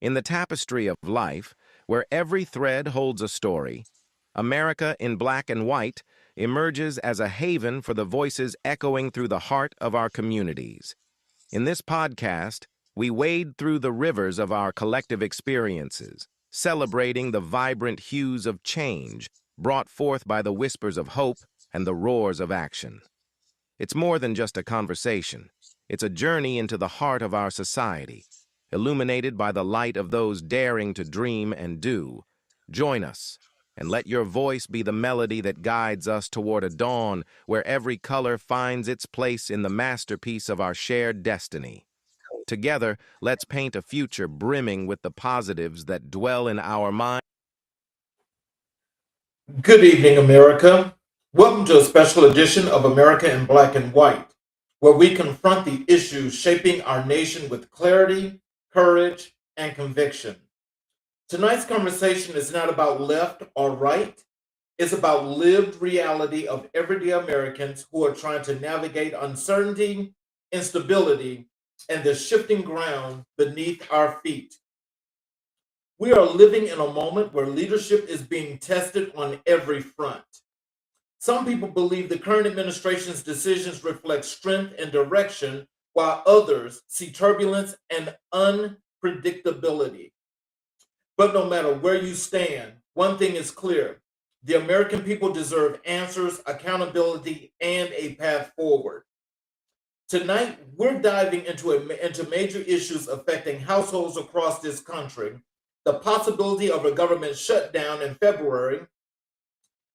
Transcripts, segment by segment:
In the tapestry of life, where every thread holds a story, America in Black and White emerges as a haven for the voices echoing through the heart of our communities. In this podcast, we wade through the rivers of our collective experiences, celebrating the vibrant hues of change brought forth by the whispers of hope and the roars of action. It's more than just a conversation. It's a journey into the heart of our society, illuminated by the light of those daring to dream and do. Join us, and let your voice be the melody that guides us toward a dawn where every color finds its place in the masterpiece of our shared destiny. Together, let's paint a future brimming with the positives that dwell in our mind. Good evening, America. Welcome to a special edition of America in Black and White, where we confront the issues shaping our nation with clarity, courage, and conviction. Tonight's conversation is not about left or right. It's about lived reality of everyday Americans who are trying to navigate uncertainty, instability, and the shifting ground beneath our feet. We are living in a moment where leadership is being tested on every front. Some people believe the current administration's decisions reflect strength and direction, while others see turbulence and unpredictability. But no matter where you stand, one thing is clear: the American people deserve answers, accountability, and a path forward. Tonight, we're diving into major issues affecting households across this country: the possibility of a government shutdown in February,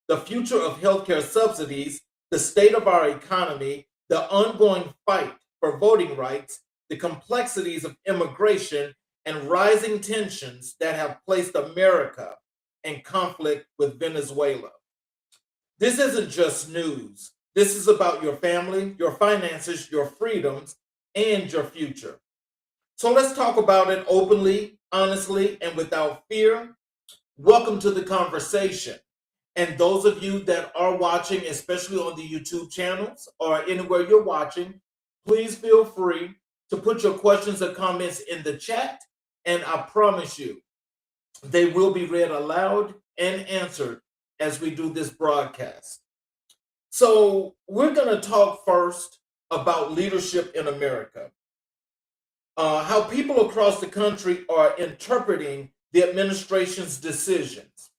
the future of healthcare subsidies, the state of our economy, the ongoing fight for voting rights, the complexities of immigration, and rising tensions that have placed America in conflict with Venezuela. This isn't just news. This is about your family, your finances, your freedoms, and your future. So let's talk about it openly, honestly, and without fear. Welcome to the conversation. And those of you that are watching, especially on the YouTube channels or anywhere you're watching, please feel free to put your questions or comments in the chat. And I promise you, they will be read aloud and answered as we do this broadcast. So we're going to talk first about leadership in America. How people across the country are interpreting the administration's decisions.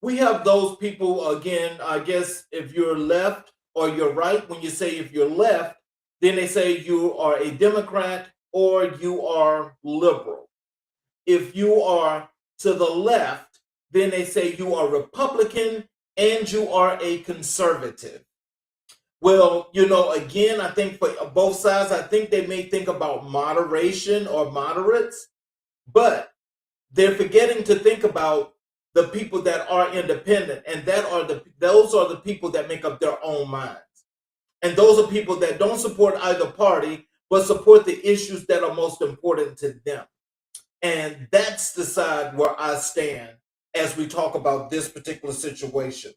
We have those people, again, I guess if you're left or you're right, when you say if you're left, then they say you are a Democrat or you are liberal. If you are to the left, then they say you are Republican and you are a conservative. Well, again, I think for both sides, I think they may think about moderation or moderates, but they're forgetting to think about the people that are independent, and those are the people that make up their own minds. And those are people that don't support either party, but support the issues that are most important to them. And that's the side where I stand as we talk about this particular situation.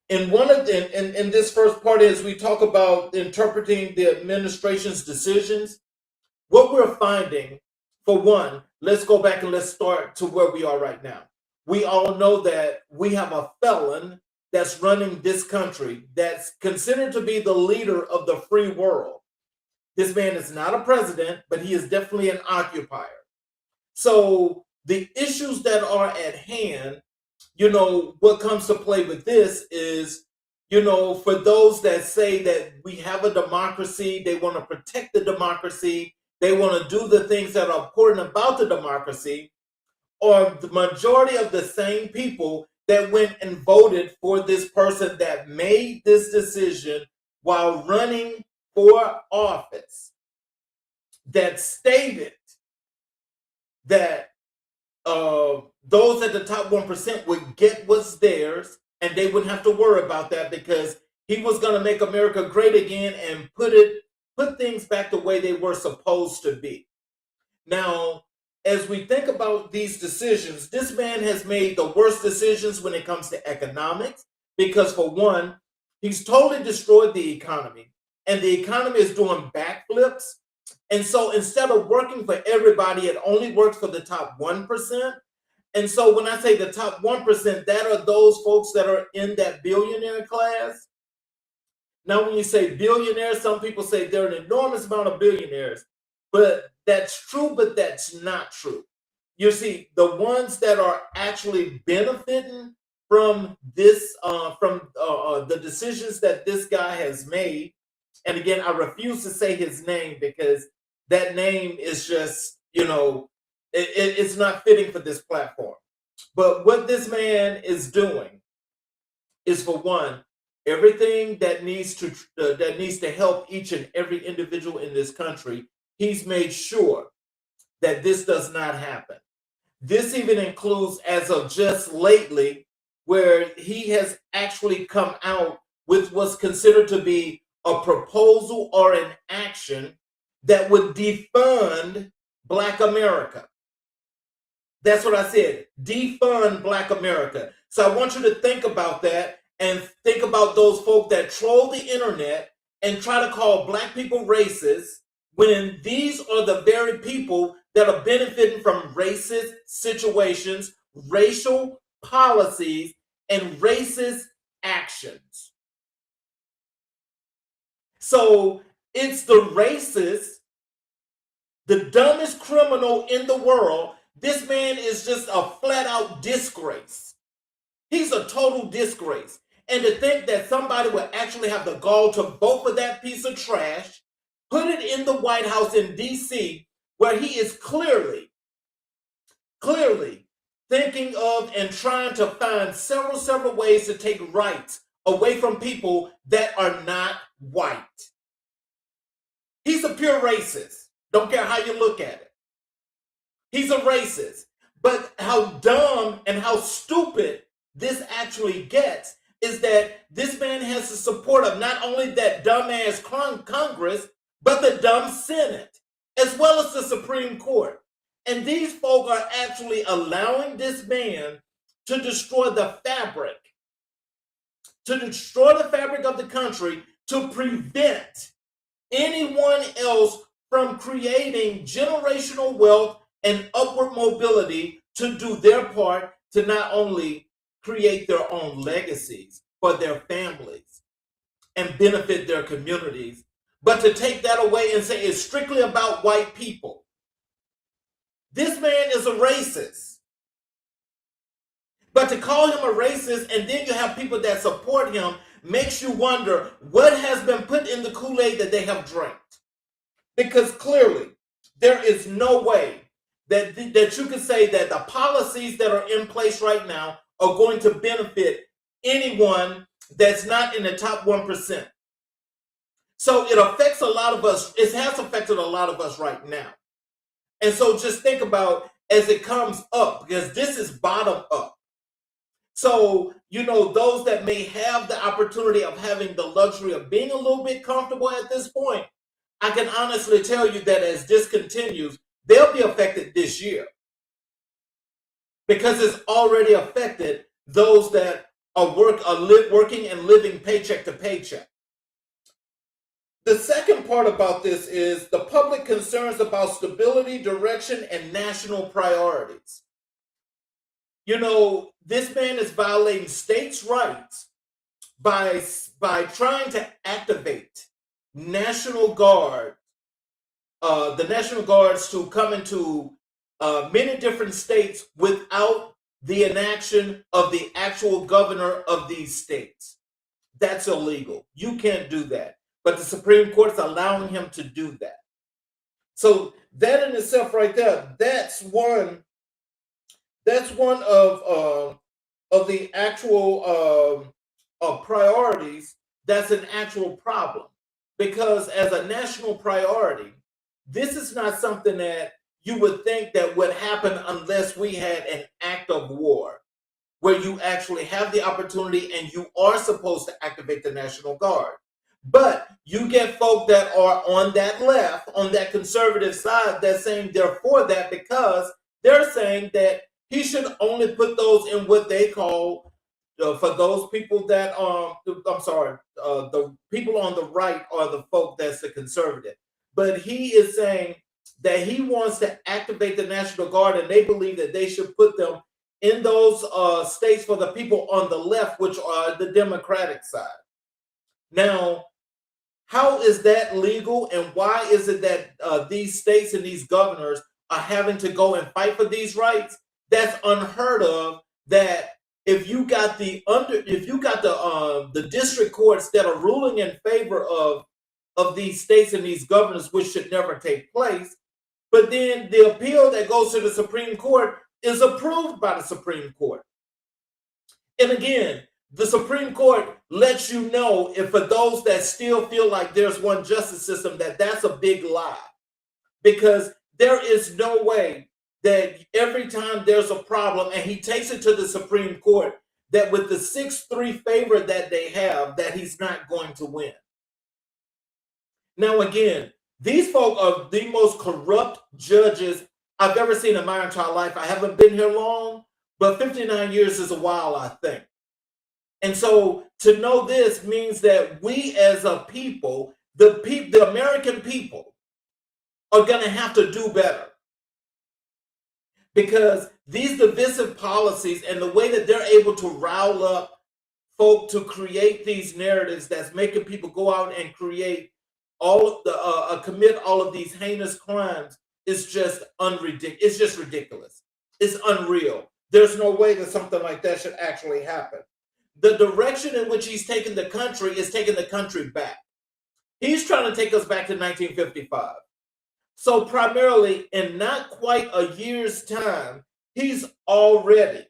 In this first part, as we talk about interpreting the administration's decisions, what we're finding, for one, let's go back and let's start to where we are right now. We all know that we have a felon that's running this country that's considered to be the leader of the free world. This man is not a president, but he is definitely an occupier. So the issues that are at hand, what comes to play with this is, for those that say that we have a democracy, they want to protect the democracy, they want to do the things that are important about the democracy, or the majority of the same people that went and voted for this person that made this decision while running for office, that stated that those at the top 1% would get what's theirs and they wouldn't have to worry about that because he was going to make America great again and put things back the way they were supposed to be. Now, as we think about these decisions, this man has made the worst decisions when it comes to economics because, for one, he's totally destroyed the economy, and the economy is doing backflips. And so instead of working for everybody, it only works for the top 1%. And so when I say the top 1%, that are those folks that are in that billionaire class. Now, when you say billionaires, some people say there are an enormous amount of billionaires, but that's true, but that's not true. You see, the ones that are actually benefiting from this, the decisions that this guy has made, and again, I refuse to say his name because that name is just, it's not fitting for this platform. But what this man is doing is, for one, everything that needs to help each and every individual in this country. He's made sure that this does not happen. This even includes, as of just lately, where he has actually come out with what's considered to be a proposal or an action that would defund Black America. That's what I said, defund Black America. So I want you to think about that and think about those folk that troll the internet and try to call Black people racist, when these are the very people that are benefiting from racist situations, racial policies, and racist actions. So it's the racist, the dumbest criminal in the world. This man is just a flat out disgrace. He's a total disgrace. And to think that somebody would actually have the gall to vote for that piece of trash, put it in the White House in DC, where he is clearly thinking of and trying to find several ways to take rights away from people that are not white. He's a pure racist. Don't care how you look at it. He's a racist. But how dumb and how stupid this actually gets is that this man has the support of not only that dumbass Congress, but the dumb Senate, as well as the Supreme Court. And these folk are actually allowing this man to destroy the fabric of the country, to prevent anyone else from creating generational wealth and upward mobility to do their part to not only create their own legacies for their families and benefit their communities, but to take that away and say it's strictly about white people. This man is a racist. But to call him a racist and then you have people that support him makes you wonder what has been put in the Kool-Aid that they have drank. Because clearly, there is no way that you can say that the policies that are in place right now are going to benefit anyone that's not in the top 1%. So it affects a lot of us. It has affected a lot of us right now. And so just think about as it comes up, because this is bottom up. So, those that may have the opportunity of having the luxury of being a little bit comfortable at this point, I can honestly tell you that as this continues, they'll be affected this year. Because it's already affected those that are working and living paycheck to paycheck. The second part about this is the public concerns about stability, direction, and national priorities. This man is violating states' rights by trying to activate National Guard, the National Guards to come into many different states without the inaction of the actual governor of these states. That's illegal. You can't do that. But the Supreme Court is allowing him to do that. So that in itself right there, that's one of the actual priorities that's an actual problem. Because as a national priority, this is not something that you would think that would happen unless we had an act of war, where you actually have the opportunity and you are supposed to activate the National Guard. But you get folk that are on that left, on that conservative side, that's saying they're for that because they're saying that he should only put those in what they call, for those people that, the people on the right are the folk that's the conservative. but he is saying that he wants to activate the National Guard, and they believe that they should put them in those states for the people on the left, which are the Democratic side. Now, how is that legal, and why is it that these states and these governors are having to go and fight for these rights? That's unheard of. That if you got the district courts that are ruling in favor of these states and these governors, which should never take place, but then the appeal that goes to the Supreme Court is approved by the Supreme Court. And again, the Supreme Court lets you know, if for those that still feel like there's one justice system, that that's a big lie. Because there is no way that every time there's a problem and he takes it to the Supreme Court, that with the 6-3 favor that they have, that he's not going to win. Now, again, these folk are the most corrupt judges I've ever seen in my entire life. I haven't been here long, but 59 years is a while, I think. And so to know this means that we as a people, the American people, are going to have to do better. Because these divisive policies and the way that they're able to rile up folk to create these narratives that's making people go out and create commit all of these heinous crimes is just it's just ridiculous. It's unreal. There's no way that something like that should actually happen. The direction in which he's taking the country is taking the country back. He's trying to take us back to 1955. So primarily, in not quite a year's time, he's already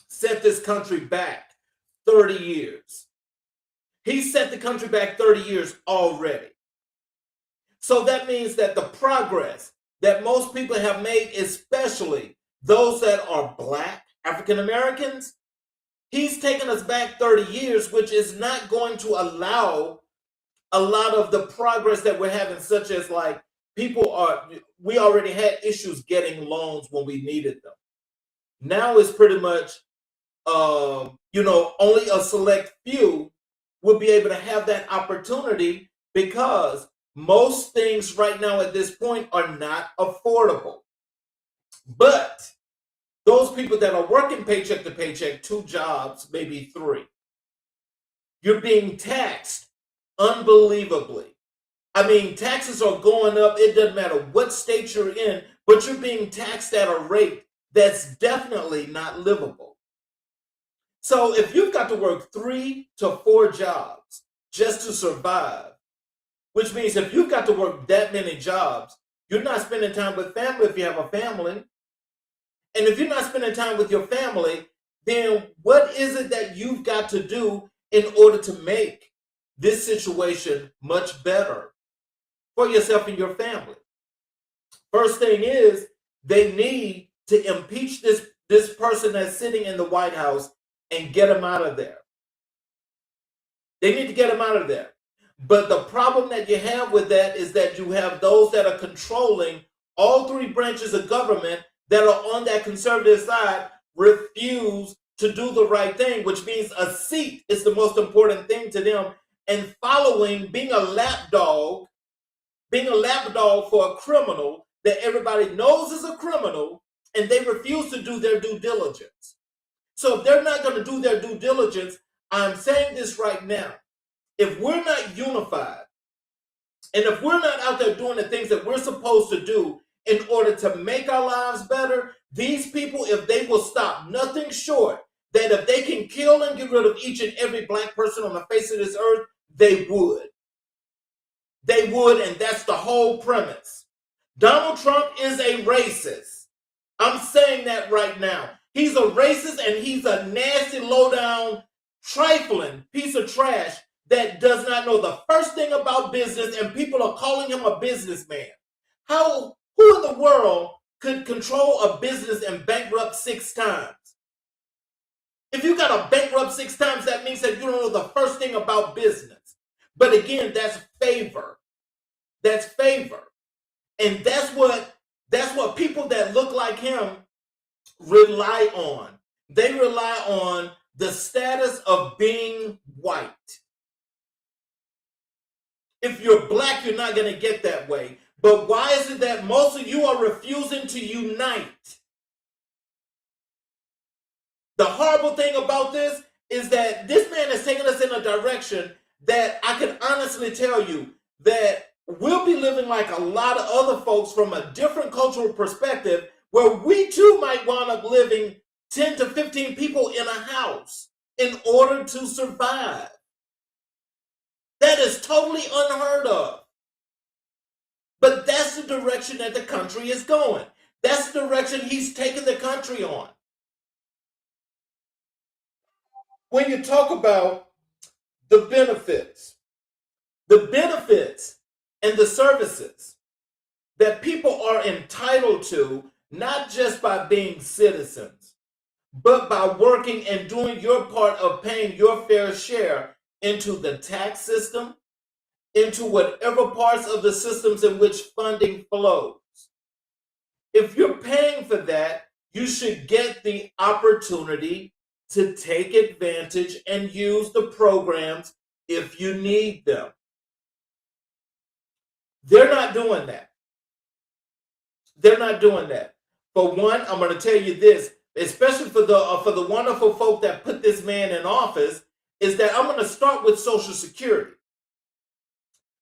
set this country back 30 years. He set the country back 30 years already. So that means that the progress that most people have made, especially those that are Black, African Americans, he's taken us back 30 years, which is not going to allow a lot of the progress that we're having, such as like we already had issues getting loans when we needed them. Now it's pretty much, only a select few will be able to have that opportunity, because most things right now at this point are not affordable. But those people that are working paycheck to paycheck, 2 jobs, maybe 3, you're being taxed unbelievably. I mean, taxes are going up. It doesn't matter what state you're in, but you're being taxed at a rate that's definitely not livable. So if you've got to work 3 to 4 jobs just to survive, which means if you've got to work that many jobs, you're not spending time with family if you have a family. And if you're not spending time with your family, then what is it that you've got to do in order to make this situation much better for yourself and your family? First thing is, they need to impeach this person that's sitting in the White House and get him out of there. They need to get him out of there. But the problem that you have with that is that you have those that are controlling all 3 branches of government that are on that conservative side refuse to do the right thing, which means a seat is the most important thing to them. And following, being a lapdog for a criminal that everybody knows is a criminal, and they refuse to do their due diligence. So if they're not going to do their due diligence, I'm saying this right now, if we're not unified, and if we're not out there doing the things that we're supposed to do in order to make our lives better, these people, if they will stop nothing short, that if they can kill and get rid of each and every Black person on the face of this earth, they would. They would, and that's the whole premise. Donald Trump is a racist. I'm saying that right now. He's a racist, and he's a nasty, low-down, trifling piece of trash that does not know the first thing about business, and people are calling him a businessman. Who in the world could control a business and bankrupt 6 times? If you got to bankrupt 6 times, that means that you don't know the first thing about business. But again, that's favor. That's favor. And that's what people that look like him rely on. They rely on the status of being white. If you're black, you're not going to get that way. But why is it that most of you are refusing to unite? The horrible thing about this is that this man is taking us in a direction that I can honestly tell you that we'll be living like a lot of other folks from a different cultural perspective, where we too might wind up living 10 to 15 people in a house in order to survive. That is totally unheard of. But that's the direction that the country is going. That's the direction he's taking the country on. When you talk about the benefits and the services that people are entitled to, not just by being citizens, but by working and doing your part of paying your fair share into the tax system, into whatever parts of the systems in which funding flows. If you're paying for that, you should get the opportunity to take advantage and use the programs if you need them. They're not doing that. They're not doing that. For one, I'm going to tell you this, especially for the wonderful folk that put this man in office, is that I'm going to start with Social Security.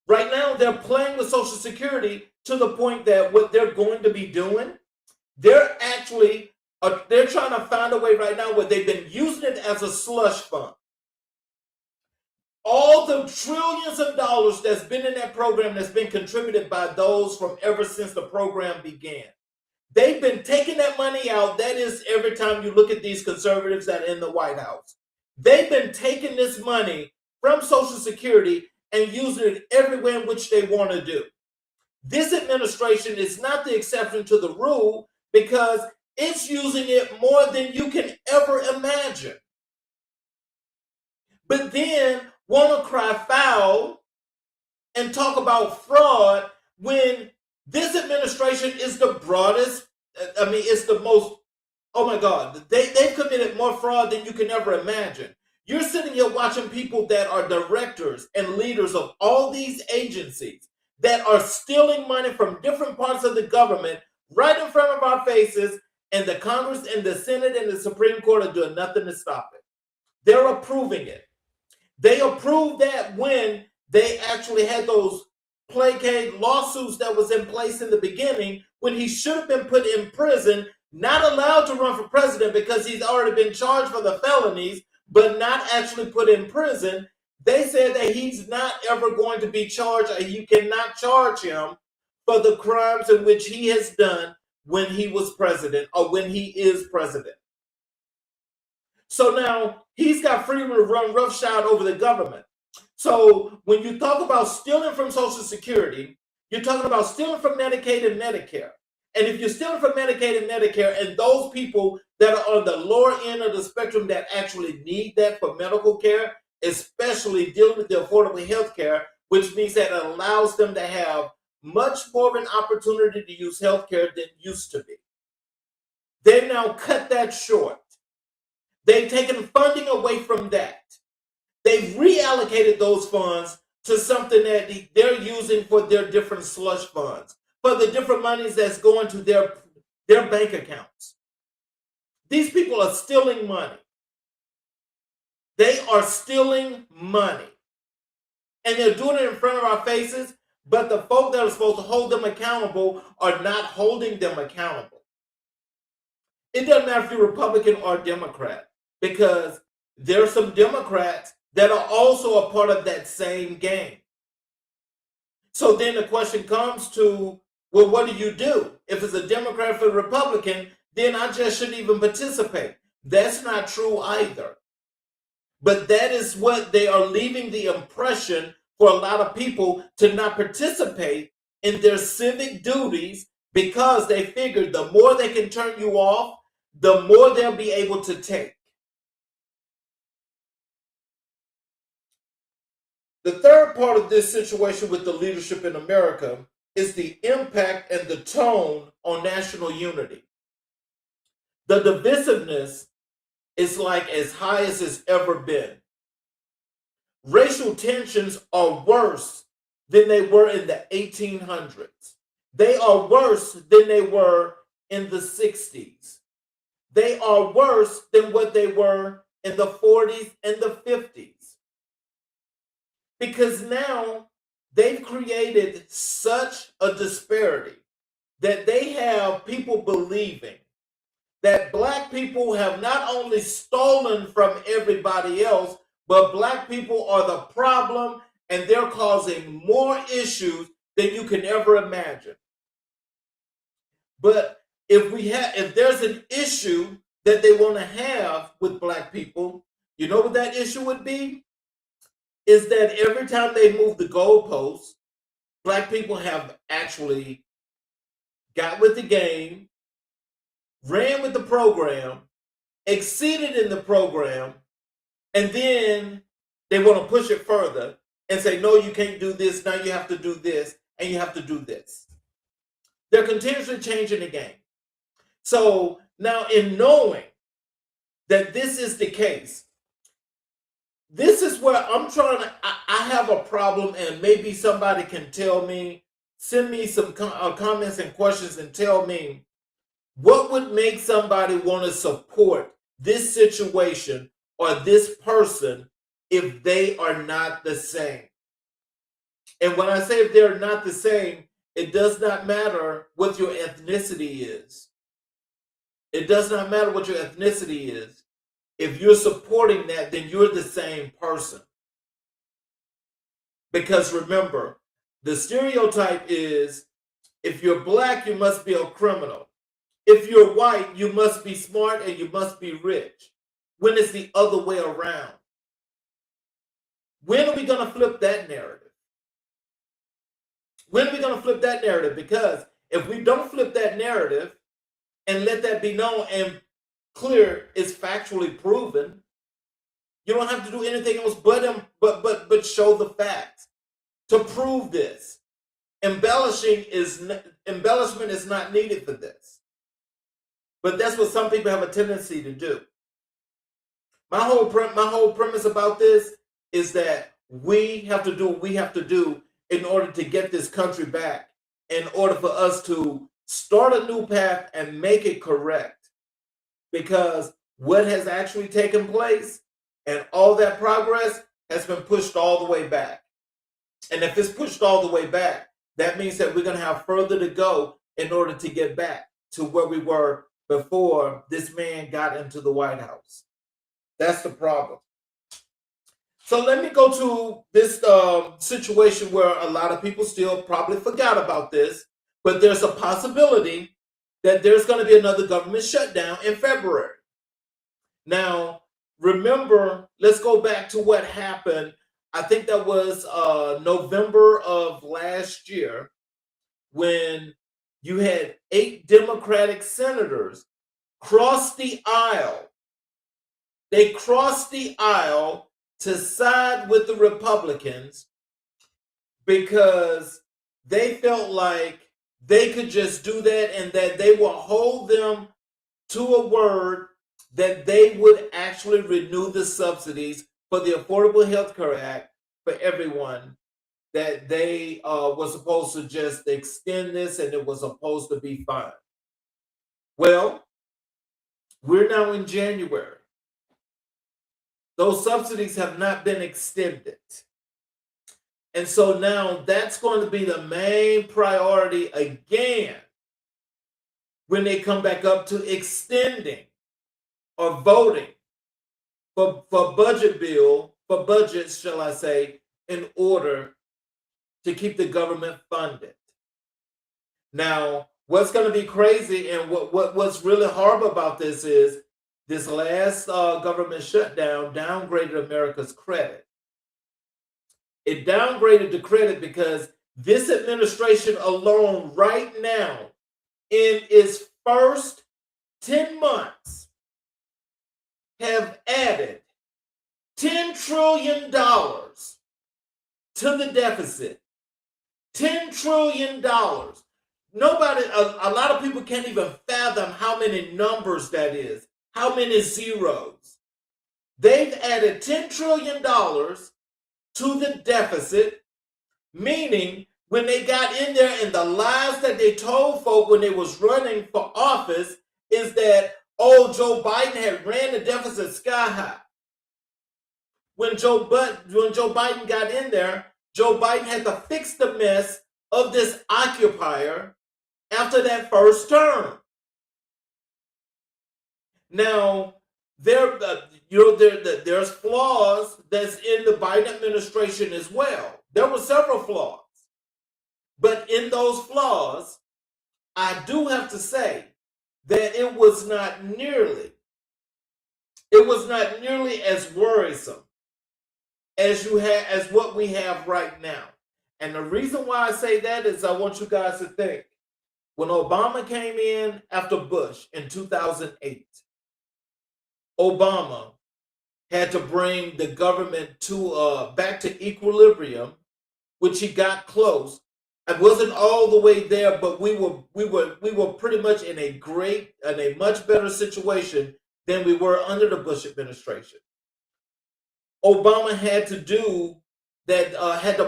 Right now, they're playing with Social Security to the point that what they're going to be doing, they're trying to find a way right now where they've been using it as a slush fund. All the trillions of dollars that's been in that program that's been contributed by those from ever since the program began. They've been taking that money out. That is, every time you look at these conservatives that are in the White House, they've been taking this money from Social Security and using it everywhere in which they want to do. This administration is not the exception to the rule, because it's using it more than you can ever imagine. But then want to cry foul and talk about fraud when this administration is the broadest. I mean, it's the most, oh my God, they've committed more fraud than you can ever imagine. You're sitting here watching people that are directors and leaders of all these agencies that are stealing money from different parts of the government right in front of our faces, and the Congress and the Senate and the Supreme Court are doing nothing to stop it. They're approving it. They approved that when they actually had those placate lawsuits that was in place in the beginning, when he should have been put in prison, not allowed to run for president because he's already been charged for the felonies, but not actually put in prison. They said that he's not ever going to be charged, or you cannot charge him for the crimes in which he has done when he was president or when he is president. So now he's got freedom to run roughshod over the government. So when you talk about stealing from Social Security, you're talking about stealing from Medicaid and Medicare. And if you're stealing from Medicaid and Medicare, and those people that are on the lower end of the spectrum that actually need that for medical care, especially dealing with the affordable health care, which means that it allows them to have much more of an opportunity to use health care than used to be. They've now cut that short. They've taken funding away from that. They've reallocated those funds to something that they're using for their different slush funds, for the different monies that's going to their bank accounts. These people are stealing money. They are stealing money. And they're doing it in front of our faces, but the folk that are supposed to hold them accountable are not holding them accountable. It doesn't matter if you're Republican or Democrat, because there are some Democrats that are also a part of that same game. So then the question comes to, well, what do you do? If it's a Democrat or a Republican, then I just shouldn't even participate. That's not true either. But that is what they are leaving the impression for a lot of people, to not participate in their civic duties, because they figure the more they can turn you off, the more they'll be able to take. The third part of this situation with the leadership in America is the impact and the tone on national unity. The divisiveness is like as high as it's ever been. Racial tensions are worse than they were in the 1800s. They are worse than they were in the 60s. They are worse than what they were in the 40s and the 50s. Because now they've created such a disparity that they have people believing that black people have not only stolen from everybody else, but black people are the problem and they're causing more issues than you can ever imagine. But if there's an issue that they want to have with black people, you know what that issue would be? Is that every time they move the goalposts, black people have actually got with the game, ran with the program, exceeded in the program, and then they want to push it further and say, no, you can't do this, now you have to do this, and you have to do this. They're continuously changing the game. So now, in knowing that this is the case, this is where I'm trying to, I have a problem, and maybe somebody can tell me, send me some comments and questions and tell me what would make somebody want to support this situation or this person if they are not the same. And when I say if they're not the same, it does not matter what your ethnicity is. It does not matter what your ethnicity is. If you're supporting that, then you're the same person. Because remember, the stereotype is if you're black, you must be a criminal. If you're white, you must be smart and you must be rich. When it's the other way around. When are we going to flip that narrative? When are we going to flip that narrative? Because if we don't flip that narrative and let that be known and clear, it's factually proven, you don't have to do anything else but show the facts to prove this. Embellishment is not needed for this. But that's what some people have a tendency to do. My whole premise about this is that we have to do what we have to do in order to get this country back, in order for us to start a new path and make it correct. Because what has actually taken place and all that progress has been pushed all the way back. And if it's pushed all the way back, that means that we're going to have further to go in order to get back to where we were before this man got into the White House. That's the problem. So let me go to this situation where a lot of people still probably forgot about this, but there's a possibility that there's going to be another government shutdown in February. Now, remember, let's go back to what happened. I think that was November of last year when you had 8 Democratic senators cross the aisle. They crossed the aisle to side with the Republicans because they felt like they could just do that and that they will hold them to a word that they would actually renew the subsidies for the Affordable Health Care Act for everyone, that they were supposed to just extend this and it was supposed to be fine. Well, we're now in January. Those subsidies have not been extended. And so now that's going to be the main priority again when they come back up to extending or voting for budgets, shall I say, in order to keep the government funded. Now, what's going to be crazy and what's really horrible about this is this last government shutdown downgraded America's credit. It downgraded the credit because this administration alone right now, in its first 10 months, have added $10 trillion to the deficit. $10 trillion. Nobody, a lot of people can't even fathom how many numbers that is, how many zeros. They've added $10 trillion to the deficit, Meaning, when they got in there and the lies that they told folk when they was running for office is that, oh, Joe Biden had ran the deficit sky high. When Joe Biden got in there, Joe Biden had to fix the mess of this occupier after that first term. Now, there's flaws that's in the Biden administration as well. There were several flaws. But in those flaws, I do have to say that it was not nearly as worrisome as what we have right now. And the reason why I say that is I want you guys to think. When Obama came in after Bush in 2008, Obama had to bring the government back to equilibrium, which he got close. I wasn't all the way there, but we were pretty much in a much better situation than we were under the Bush administration. Obama had to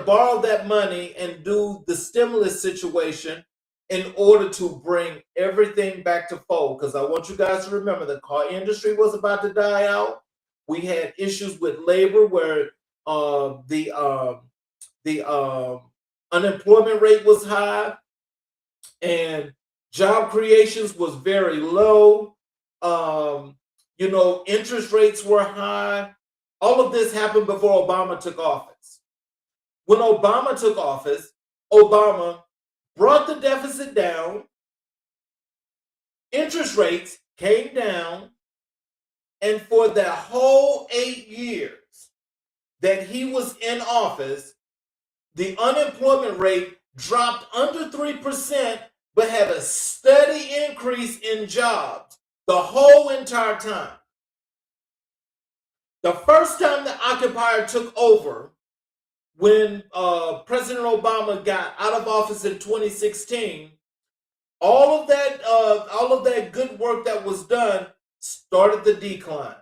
borrow that money and do the stimulus situation in order to bring everything back to fold. Because I want you guys to remember the car industry was about to die out. We had issues with labor where the unemployment rate was high and job creations was very low. Interest rates were high. All of this happened before Obama took office. When Obama took office, Obama brought the deficit down, interest rates came down, and for the whole 8 years that he was in office, the unemployment rate dropped under 3%, but had a steady increase in jobs the whole entire time. The first time the occupier took over, when President Obama got out of office in 2016, all of that good work that was done started the decline.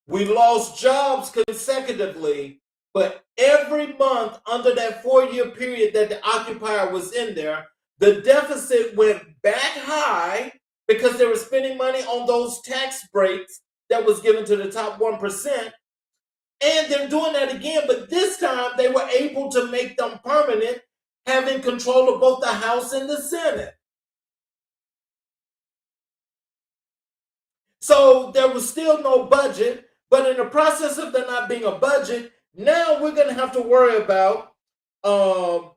We lost jobs consecutively, but every month under that 4-year period that the occupier was in there, the deficit went back high because they were spending money on those tax breaks that was given to the top 1%. And they're doing that again, but this time they were able to make them permanent, having control of both the House and the Senate. So there was still no budget, but in the process of there not being a budget, now we're going to have to worry about, for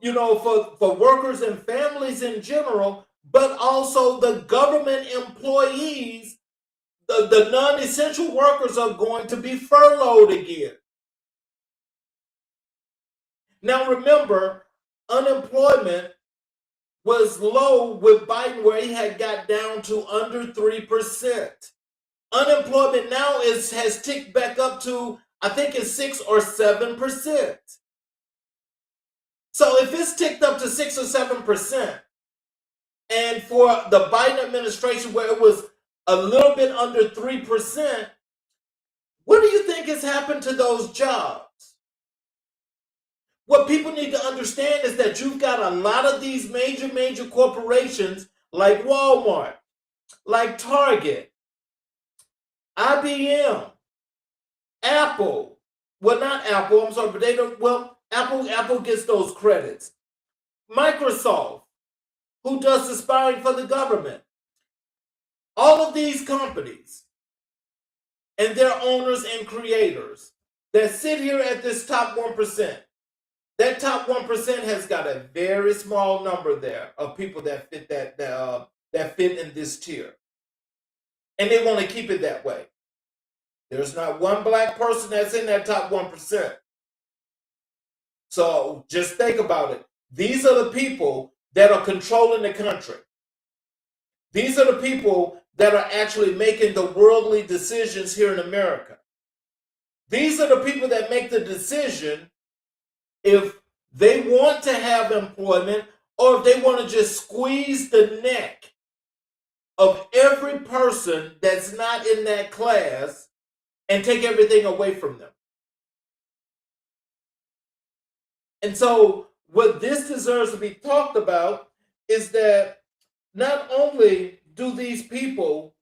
workers and families in general, but also the government employees. The non-essential workers are going to be furloughed again. Now remember, unemployment was low with Biden, where he had got down to under 3%. Unemployment now has ticked back up to, I think it's 6 or 7%. So if it's ticked up to 6 or 7%, and for the Biden administration where it was a little bit under 3%, what do you think has happened to those jobs? What people need to understand is that you've got a lot of these major corporations like Walmart, like Target, IBM, Apple. Well, not Apple, I'm sorry, but they don't, well, Apple gets those credits. Microsoft, who does the spying for the government. All of these companies and their owners and creators that sit here at this top 1%, that top 1% has got a very small number there of people that fit that fit in this tier. And they want to keep it that way. There's not one black person that's in that top 1%. So just think about it. These are the people that are controlling the country. These are the people that are actually making the worldly decisions here in America. These are the people that make the decision if they want to have employment or if they want to just squeeze the neck of every person that's not in that class and take everything away from them. And so what this deserves to be talked about is that not only do these people,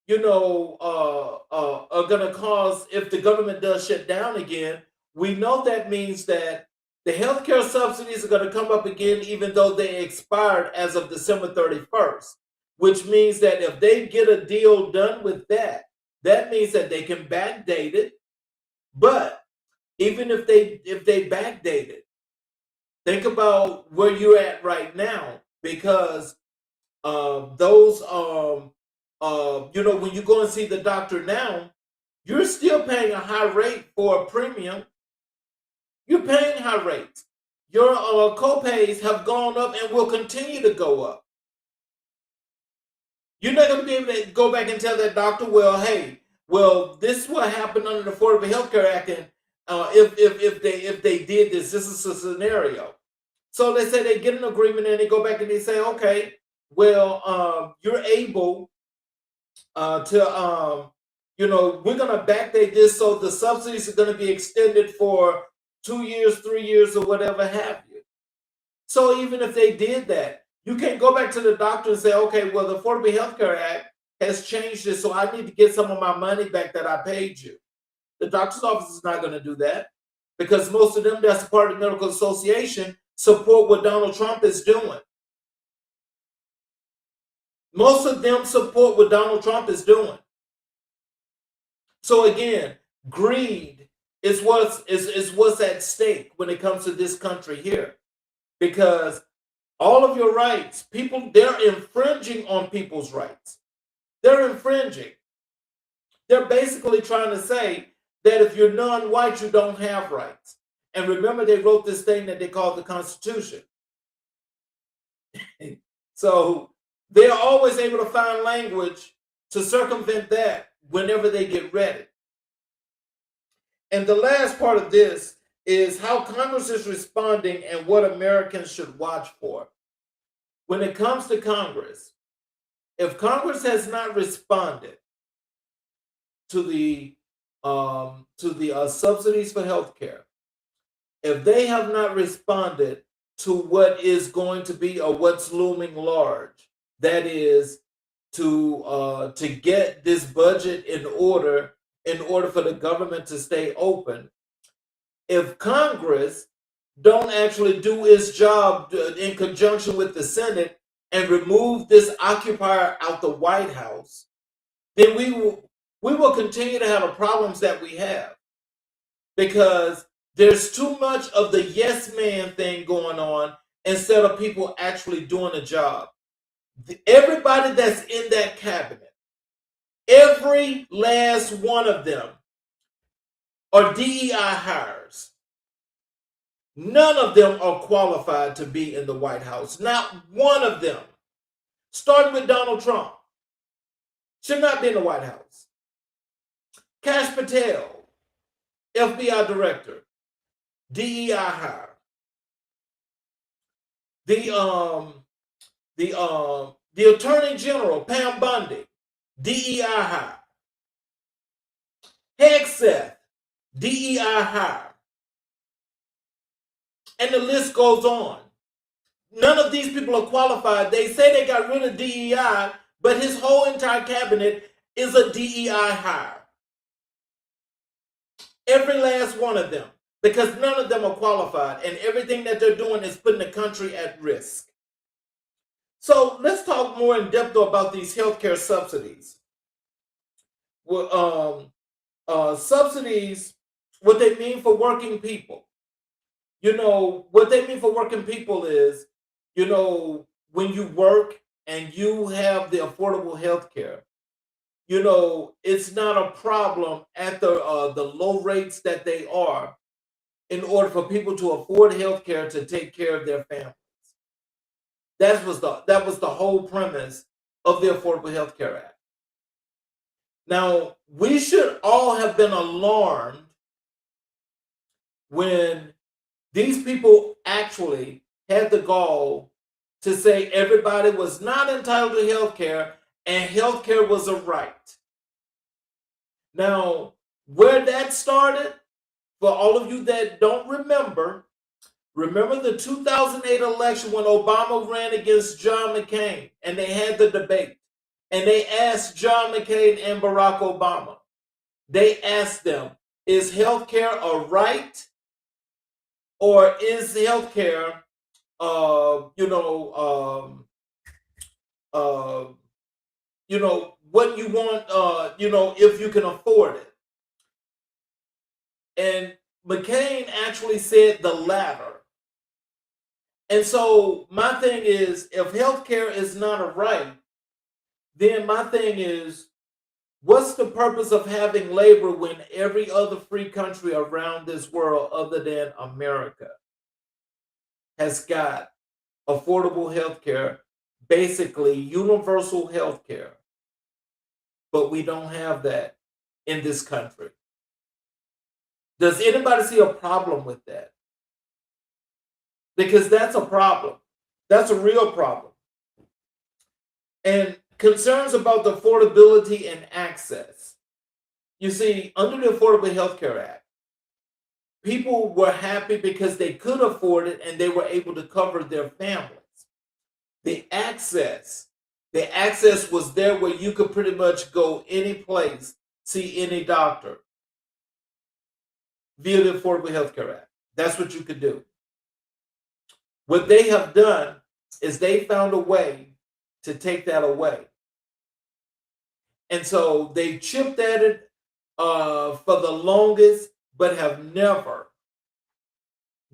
are going to cause, if the government does shut down again, we know that means that the healthcare subsidies are going to come up again, even though they expired as of December 31st, which means that if they get a deal done with that, that means that they can backdate it. But even if they backdate it, think about where you're at right now, because those when you go and see the doctor now, you're still paying a high rate for a premium. You're paying high rates. Your co-pays have gone up and will continue to go up. You're not going to be able to go back and tell that doctor, well, hey, this is what happened under the Affordable Health Care Act, and if they did this is a scenario. So they say they get an agreement and they go back and they say, okay, well, you're able to, we're going to backdate this, so the subsidies are going to be extended for 2 years, 3 years, or whatever have you. So even if they did that, you can't go back to the doctor and say, okay, well, the Affordable Health Care Act has changed this, so I need to get some of my money back that I paid you. The doctor's office is not going to do that, because most of them that's part of the Medical Association support what Donald Trump is doing. Most of them support what Donald Trump is doing. So again, greed is what's at stake when it comes to this country here, because all of your rights, they're infringing on people's rights. They're infringing. They're basically trying to say that if you're non-white, you don't have rights. And remember, they wrote this thing that they call the Constitution. So they're always able to find language to circumvent that whenever they get ready. And the last part of this is how Congress is responding and what Americans should watch for. When it comes to Congress, if Congress has not responded to the subsidies for health care, if they have not responded to what is going to be or what's looming large, that is to get this budget in order for the government to stay open. If Congress don't actually do its job in conjunction with the Senate and remove this occupier out the White House, then we will continue to have the problems that we have, because there's too much of the yes man thing going on instead of people actually doing a job. Everybody that's in that cabinet, every last one of them are DEI hires. None of them are qualified to be in the White House. Not one of them. Starting with Donald Trump. Should not be in the White House. Kash Patel, FBI director, DEI hire. The Attorney General, Pam Bondi, DEI hire. Hegseth, DEI hire. And the list goes on. None of these people are qualified. They say they got rid of DEI, but his whole entire cabinet is a DEI hire. Every last one of them, because none of them are qualified, and everything that they're doing is putting the country at risk. So let's talk more in depth about these healthcare subsidies. Well, subsidies, what they mean for working people. What they mean for working people is, when you work and you have the affordable health care, it's not a problem at the low rates that they are, in order for people to afford health care to take care of their families. That was the whole premise of the Affordable Health Care Act. Now, we should all have been alarmed when these people actually had the gall to say everybody was not entitled to health care and health care was a right. Now, where that started, for all of you that don't remember, Remember the 2008 election when Obama ran against John McCain and they had the debate and they asked John McCain and Barack Obama, they asked them, is healthcare a right or is healthcare, what you want, if you can afford it. And McCain actually said the latter. And so my thing is, if healthcare is not a right, then my thing is, what's the purpose of having labor when every other free country around this world other than America has got affordable healthcare, basically universal healthcare, but we don't have that in this country? Does anybody see a problem with that? Because that's a problem. That's a real problem. And concerns about the affordability and access. You see, under the Affordable Health Care Act, people were happy because they could afford it and they were able to cover their families. The access was there where you could pretty much go any place, see any doctor via the Affordable Health Care Act. That's what you could do. What they have done is they found a way to take that away. And so they chipped at it for the longest, but have never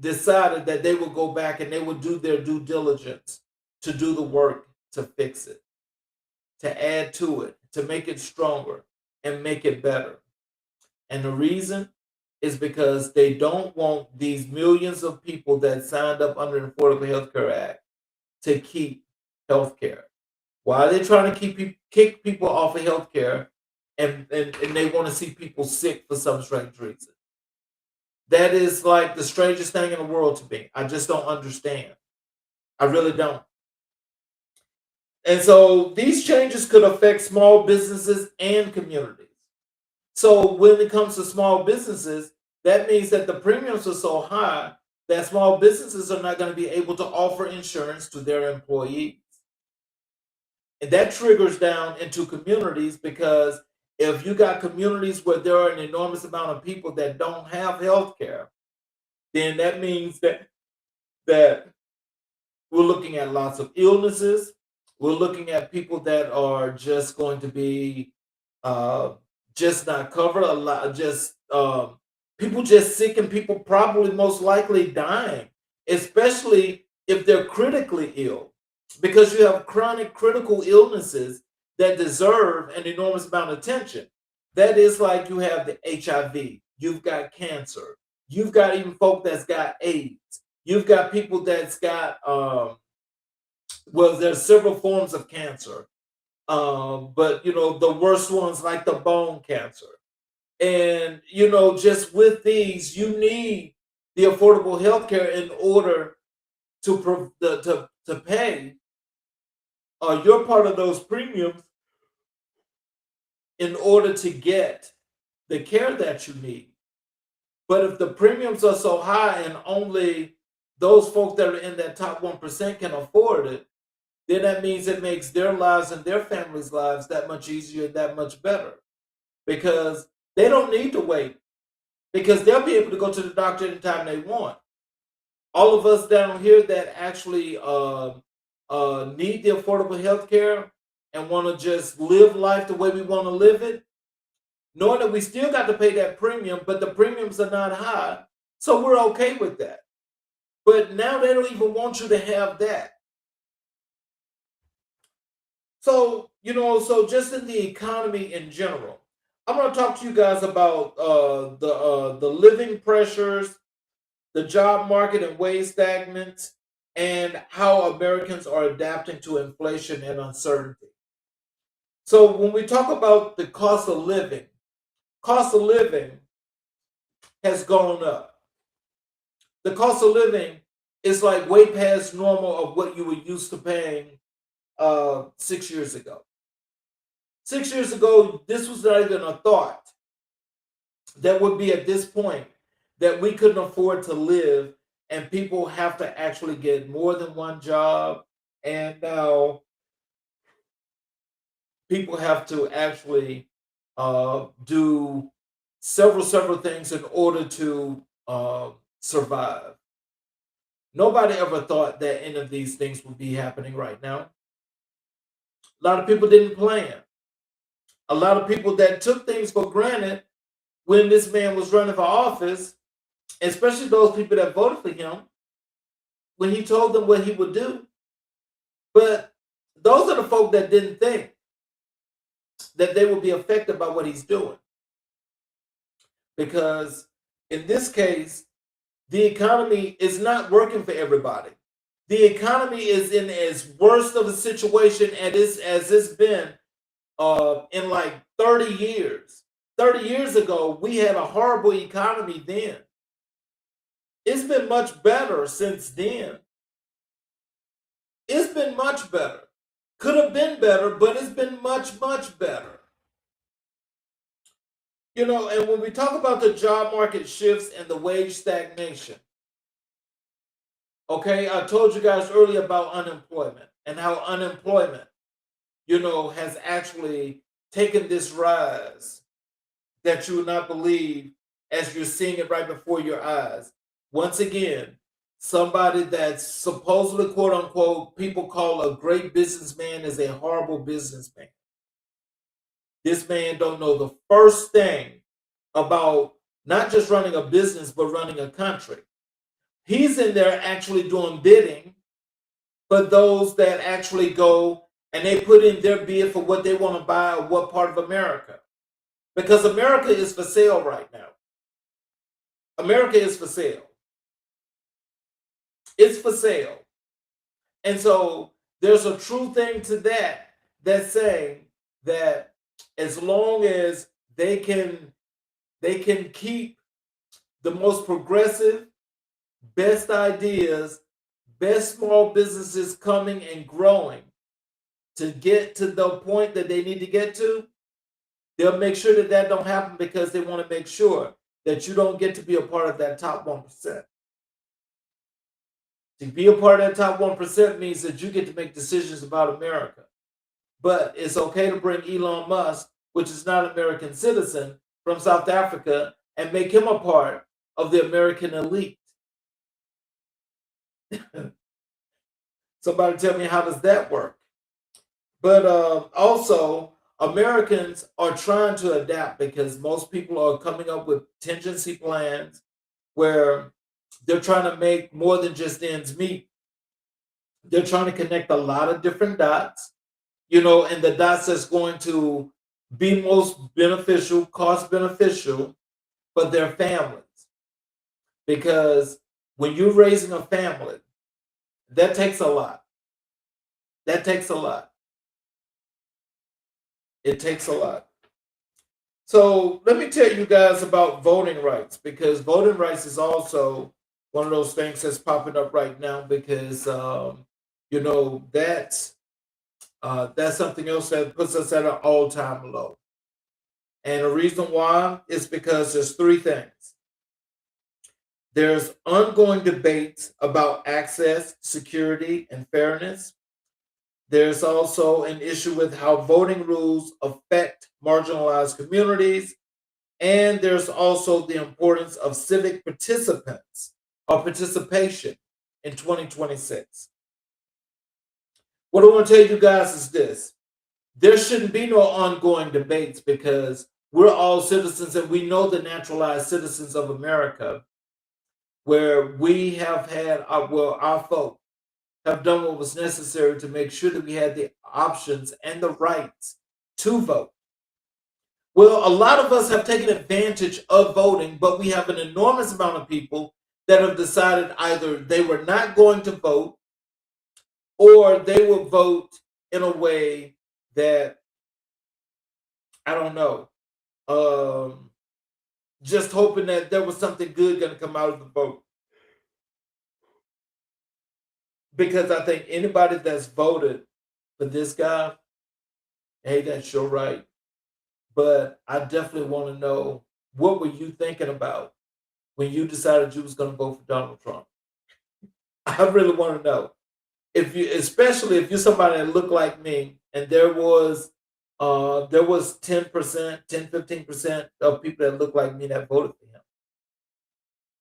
decided that they will go back and they will do their due diligence to do the work to fix it, to add to it, to make it stronger and make it better. And the reason is because they don't want these millions of people that signed up under the Affordable Health Care Act to keep health care. Why are they trying to kick people off of health care and they want to see people sick for some strange reason? That is like the strangest thing in the world to me. I just don't understand. I really don't. And so these changes could affect small businesses and communities. So when it comes to small businesses, that means that the premiums are so high that small businesses are not going to be able to offer insurance to their employees. And that triggers down into communities, because if you got communities where there are an enormous amount of people that don't have health care, then that means that we're looking at lots of illnesses. We're looking at people that are just going to be just not covered. A lot, just people just sick, and people probably most likely dying, especially if they're critically ill, because you have chronic critical illnesses that deserve an enormous amount of attention. That is like you have the HIV, you've got cancer, you've got even folk that's got AIDS, you've got people that's got there's several forms of cancer, but the worst ones like the bone cancer. And just with these, you need the affordable health care in order to pay your part of those premiums in order to get the care that you need. But if the premiums are so high and only those folks that are in that top 1% can afford it, then that means it makes their lives and their families' lives that much easier, that much better, because they don't need to wait, because they'll be able to go to the doctor anytime they want. All of us down here that actually need the affordable health care and want to just live life the way we want to live it, knowing that we still got to pay that premium, but the premiums are not high, so we're okay with that. But now they don't even want you to have that. So, so just in the economy in general, I'm going to talk to you guys about the living pressures, the job market and wage stagnant, and how Americans are adapting to inflation and uncertainty. So when we talk about the cost of living has gone up. The cost of living is like way past normal of what you were used to paying 6 years ago. 6 years ago, this was not even a thought that would be at this point that we couldn't afford to live and people have to actually get more than one job. And now people have to actually do several things in order to survive. Nobody ever thought that any of these things would be happening right now. A lot of people didn't plan. A lot of people that took things for granted when this man was running for office, especially those people that voted for him, when he told them what he would do. But those are the folk that didn't think that they would be affected by what he's doing. Because in this case, the economy is not working for everybody. The economy is in as worst of a situation as it's been in like 30 years. 30 years ago, we had a horrible economy then. It's been much better since then. It's been much better. Could have been better, but it's been much better. You know, and when we talk about the job market shifts and the wage stagnation, okay, I told you guys earlier about unemployment and how unemployment, you know, has actually taken this rise that you would not believe as you're seeing it right before your eyes. Once again, somebody that's supposedly, quote unquote, people call a great businessman is a horrible businessman. This man don't know the first thing about not just running a business, but running a country. He's in there actually doing bidding for those that actually go and they put in their bid for what they want to buy or what part of America. Because America is for sale right now. America is for sale. It's for sale. And so there's a true thing to that that's saying that as long as they can keep the most progressive, best ideas, best small businesses coming and growing to get to the point that they need to get to, they'll make sure that that don't happen because they want to make sure that you don't get to be a part of that top 1%. To be a part of that top 1% means that you get to make decisions about America. But it's okay to bring Elon Musk, which is not an American citizen, from South Africa and make him a part of the American elite. Somebody tell me, how does that work? But also, Americans are trying to adapt because most people are coming up with contingency plans where they're trying to make more than just ends meet. They're trying to connect a lot of different dots, you know, and the dots that's going to be most beneficial, cost beneficial for their families. Because when you're raising a family, that takes a lot. That takes a lot. It takes a lot. So let me tell you guys about voting rights, because voting rights is also one of those things that's popping up right now because you know that's something else that puts us at an all-time low. And the reason why is because there's three things. There's ongoing debates about access, security, and fairness. There's also an issue with how voting rules affect marginalized communities. And there's also the importance of civic participants or participation in 2026. What I want to tell you guys is this. There shouldn't be no ongoing debates because we're all citizens and we know the naturalized citizens of America, where we have had our folk have done what was necessary to make sure that we had the options and the rights to vote. Well, a lot of us have taken advantage of voting, but we have an enormous amount of people that have decided either they were not going to vote or they will vote in a way that, I don't know, just hoping that there was something good going to come out of the vote. Because I think anybody that's voted for this guy, hey, that's your right. But I definitely want to know, what were you thinking about when you decided you was going to vote for Donald Trump? I really want to know if you, especially if you're somebody that looked like me, and there was 10%, 10, 15% of people that look like me that voted for him.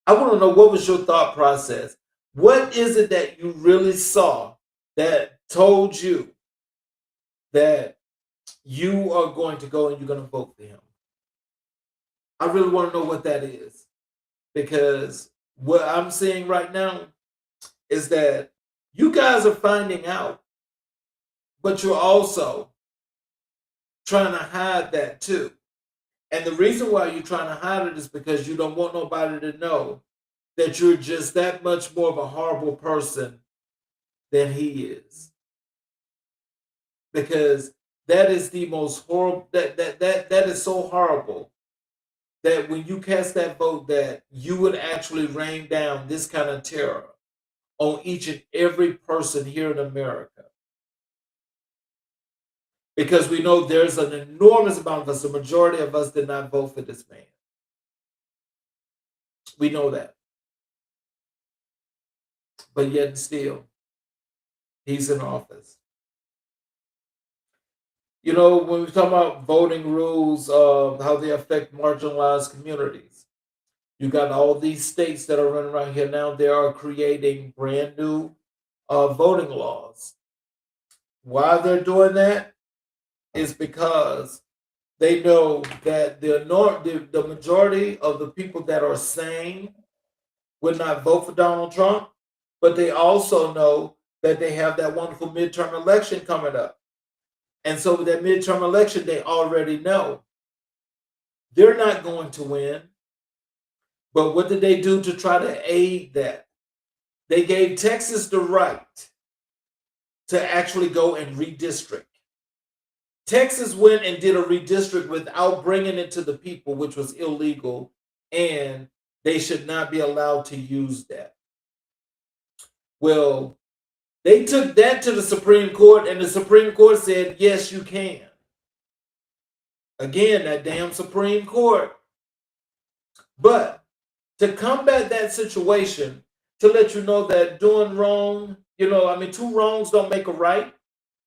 I want to know, what was your thought process? What is it that you really saw that told you that you are going to go and you're going to vote for him? I really want to know what that is, because what I'm seeing right now is that you guys are finding out, but you're also trying to hide that too. And the reason why you're trying to hide it is because you don't want nobody to know that you're just that much more of a horrible person than he is. Because that is the most horrible, that is so horrible, that when you cast that vote, that you would actually rain down this kind of terror on each and every person here in America. Because we know there's an enormous amount of us, the majority of us did not vote for this man. We know that. But yet still, he's in office. You know, when we talk about voting rules, how they affect marginalized communities, you got all these states that are running around here now. They are creating brand new voting laws. Why they're doing that is because they know that the majority of the people that are sane would not vote for Donald Trump, but they also know that they have that wonderful midterm election coming up. And so with that midterm election, they already know they're not going to win. But what did they do to try to aid that? They gave Texas the right to actually go and redistrict. Texas went and did a redistrict without bringing it to the people, which was illegal, and they should not be allowed to use that. Well, they took that to the Supreme Court, and the Supreme Court said, yes, you can. Again, that damn Supreme Court. But to combat that situation, to let you know that doing wrong, two wrongs don't make a right,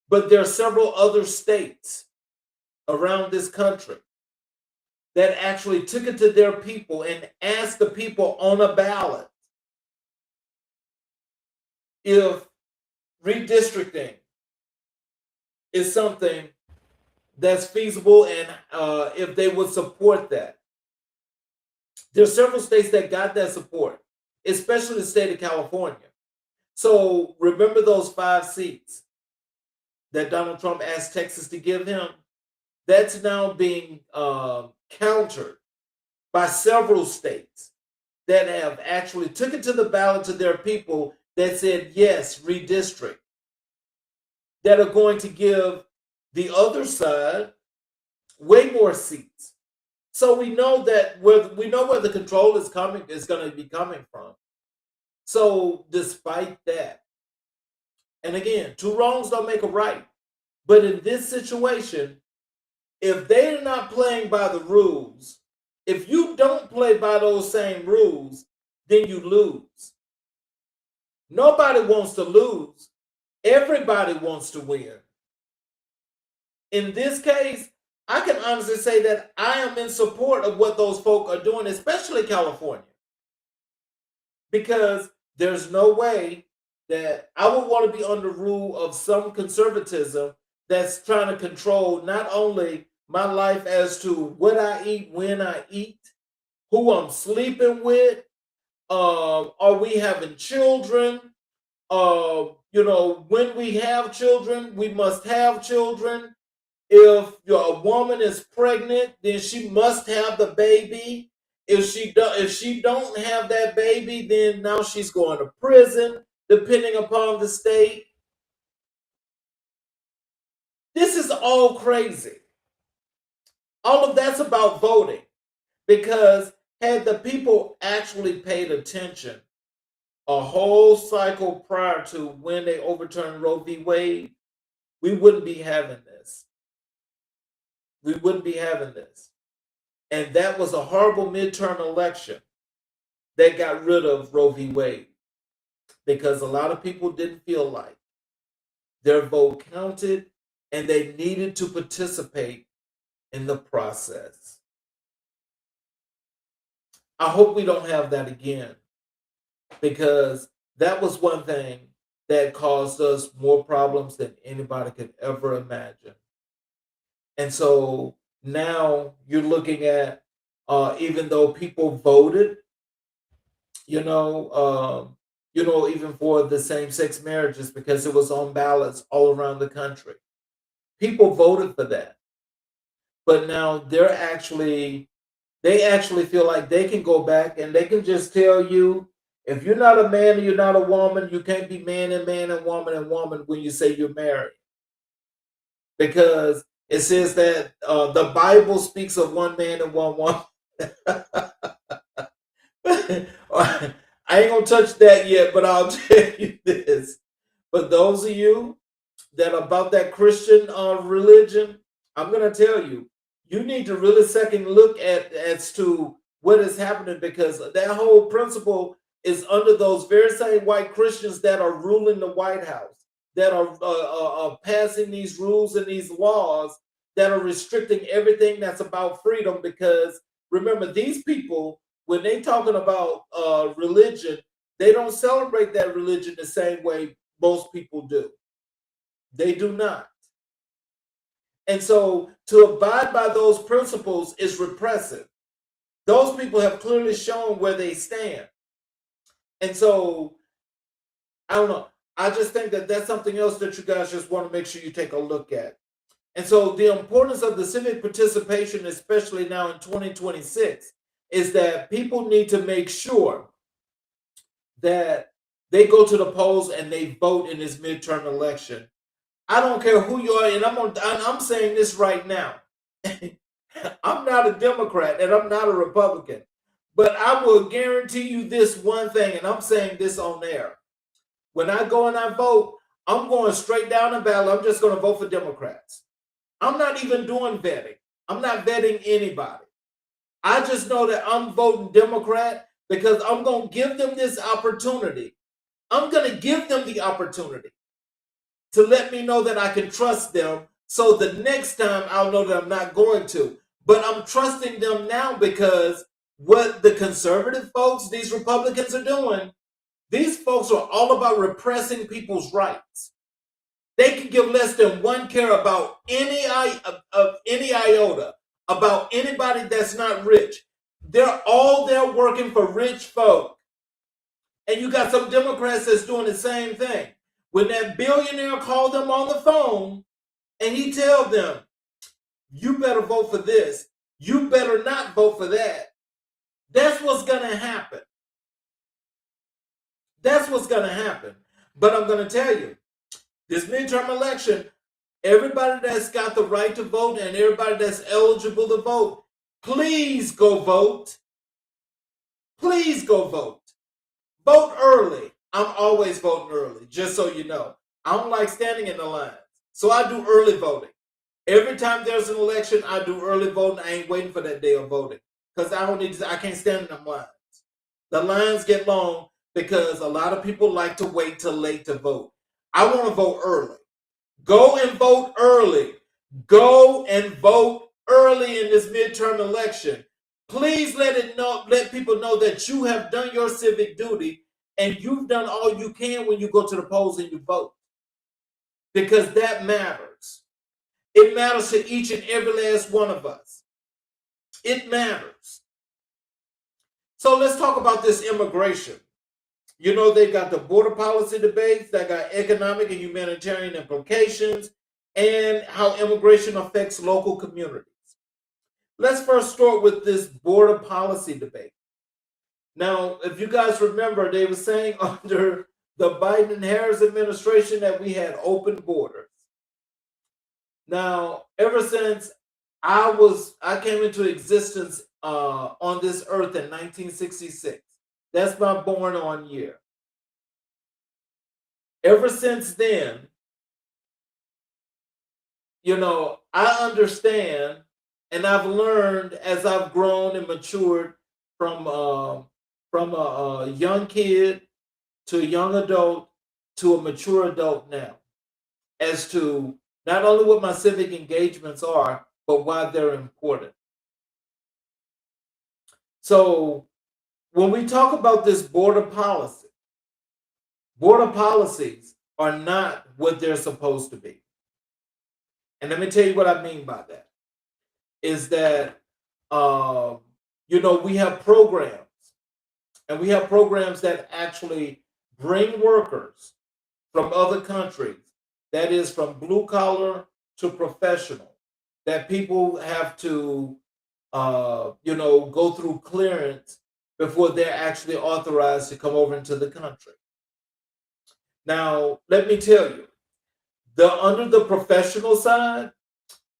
but there are several other states around this country that actually took it to their people and asked the people on a ballot if redistricting is something that's feasible, and if they would support that. There are several states that got that support, especially the state of California. So remember those 5 seats that Donald Trump asked Texas to give him? That's now being countered by several states that have actually took it to the ballot to their people that said, yes, redistrict, that are going to give the other side way more seats. So we know that where the control is going to be coming from. So despite that, and again, 2 wrongs don't make a right. But in this situation, if they're not playing by the rules, if you don't play by those same rules, then you lose. Nobody wants to lose. Everybody wants to win. In this case, I can honestly say that I am in support of what those folk are doing, especially California. Because there's no way that I would want to be under rule of some conservatism that's trying to control not only my life as to what I eat, when I eat, who I'm sleeping with, are we having children? When we have children, we must have children. If a woman is pregnant, then she must have the baby. If she don't have that baby, then now she's going to prison, depending upon the state. This is all crazy. All of that's about voting, because had the people actually paid attention a whole cycle prior to when they overturned Roe v. Wade, we wouldn't be having this. We wouldn't be having this. And that was a horrible midterm election that got rid of Roe v. Wade. because a lot of people didn't feel like their vote counted and they needed to participate in the process. I hope we don't have that again, because that was one thing that caused us more problems than anybody could ever imagine. And so now you're looking at, even though people voted, you know, even for the same-sex marriages, because it was on ballots all around the country. People voted for that, but now they actually feel like they can go back and they can just tell you, if you're not a man and you're not a woman, you can't be man and woman when you say you're married, because it says that the Bible speaks of one man and one woman. I ain't gonna touch that yet, but I'll tell you this. For those of you that are about that Christian religion, I'm gonna tell you, you need to really second look at as to what is happening, because that whole principle is under those very same white Christians that are ruling the White House, that are passing these rules and these laws that are restricting everything that's about freedom. Because remember, these people, when they talking about religion, they don't celebrate that religion the same way most people do. They do not. And so to abide by those principles is repressive. Those people have clearly shown where they stand. And so I don't know. I just think that that's something else that you guys just want to make sure you take a look at. And so the importance of the civic participation, especially now in 2026, is that people need to make sure that they go to the polls and they vote in this midterm election. I don't care who you are, and I'm saying this right now. I'm not a Democrat and I'm not a Republican, but I will guarantee you this one thing, and I'm saying this on air. When I go and I vote, I'm going straight down the ballot. I'm just going to vote for Democrats. I'm not even doing vetting. I'm not vetting anybody. I just know that I'm voting Democrat because I'm going to give them this opportunity. I'm going to give them the opportunity to let me know that I can trust them. So the next time I'll know that I'm not going to. But I'm trusting them now because what the conservative folks, these Republicans are doing, these folks are all about repressing people's rights. They can give less than one care about any iota about anybody that's not rich. They're all there working for rich folk. And you got some Democrats that's doing the same thing. When that billionaire called them on the phone and he tell them, you better vote for this, you better not vote for that, that's what's going to happen. That's what's going to happen. But I'm going to tell you, this midterm election, everybody that's got the right to vote and everybody that's eligible to vote, please go vote. Please go vote. Vote early. I'm always voting early, just so you know. I don't like standing in the lines. So I do early voting. Every time there's an election, I do early voting. I ain't waiting for that day of voting. Because I can't stand in them lines. The lines get long because a lot of people like to wait till late to vote. I want to vote early. Go and vote early. Go and vote early in this midterm election. Please let people know that you have done your civic duty and you've done all you can when you go to the polls and you vote. Because that matters. It matters to each and every last one of us. It matters. So let's talk about this immigration. You know, they've got the border policy debates, they got economic and humanitarian implications, and how immigration affects local communities. Let's first start with this border policy debate. Now, if you guys remember, they were saying under the Biden and Harris administration that we had open borders. Now, ever since I came into existence on this earth in 1966, that's my born on year. Ever since then, you know, I understand and I've learned as I've grown and matured from a young kid to a young adult to a mature adult now as to not only what my civic engagements are, but why they're important. So when we talk about this border policies are not what they're supposed to be. And let me tell you what I mean by that is that, um, we have programs and we have programs that actually bring workers from other countries, that is from blue collar to professional, that people have to, go through clearance before they're actually authorized to come over into the country. Now, let me tell you, under the professional side,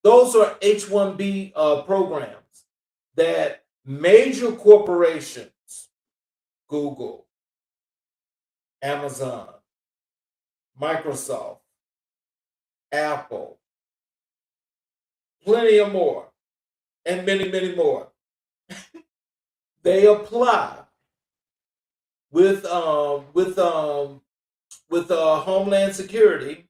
those are H-1B programs that major corporations, Google, Amazon, Microsoft, Apple, plenty of more, and many, many more, they apply with Homeland Security